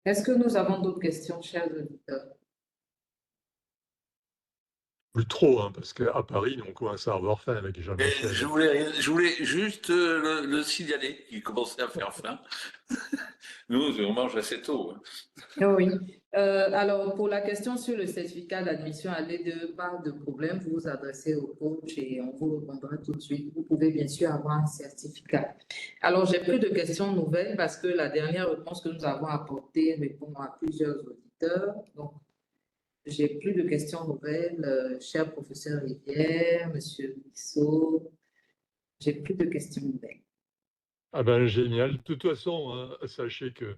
Est-ce que nous avons d'autres questions, chers auditeurs? Plus trop, hein, parce qu'à Paris, on commence à avoir faim avec Et Jean-Michel. je voulais juste le signaler, qu'il commençait à faire faim. Nous, on mange assez tôt, hein. Oui. Alors, pour la question sur le certificat d'admission à l'EDE, pas de problème, vous vous adressez au coach et on vous répondra tout de suite. Vous pouvez bien sûr avoir un certificat. Alors, j'ai plus de questions nouvelles parce que la dernière réponse que nous avons apportée répond à plusieurs auditeurs. Donc, j'ai plus de questions nouvelles, cher professeur Rivière, monsieur Bissot. J'ai plus de questions nouvelles. Ah ben génial. De toute façon, hein, sachez que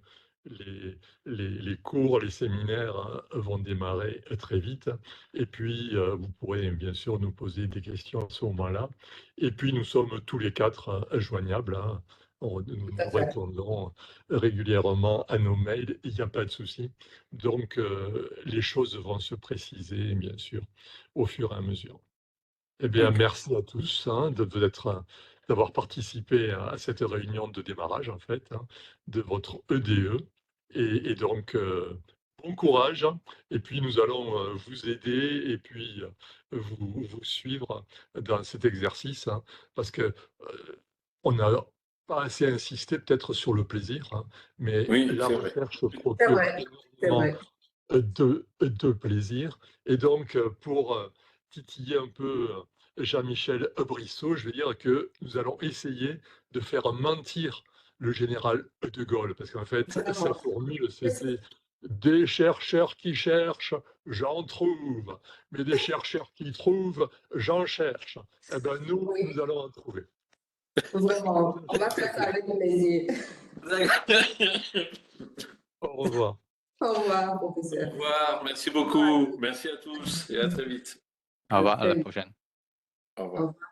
les cours, les séminaires hein, vont démarrer très vite. Et puis, vous pourrez bien sûr nous poser des questions à ce moment-là. Et puis, nous sommes tous les quatre joignables, hein. Nous répondons régulièrement à nos mails, il n'y a pas de souci. Donc, les choses vont se préciser, bien sûr, au fur et à mesure. Eh bien, merci à tous hein, d'avoir participé à cette réunion de démarrage, en fait, hein, de votre EDE. Et donc, bon courage. Et puis, nous allons vous aider et puis vous suivre dans cet exercice, hein, parce que on n'a pas assez insisté peut-être sur le plaisir, hein, mais Oui, la c'est vrai. recherche C'est procure vrai, c'est énormément vrai. de plaisir. Et donc, pour titiller un peu Jean-Michel Brissot, je veux dire que nous allons essayer de faire mentir le général de Gaulle, parce qu'en fait, sa Vraiment. formule, c'était des chercheurs qui cherchent, j'en trouve, mais des chercheurs qui trouvent, j'en cherche. Eh bien, nous Oui, allons en trouver. vraiment. On va faire ça avec plaisir. Au revoir. Au revoir, Au professeur. revoir, merci beaucoup. Merci à tous et à très vite. Au revoir, à la Très bien. prochaine. Au Au revoir. revoir.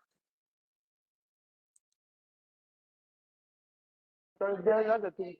There's there another thing.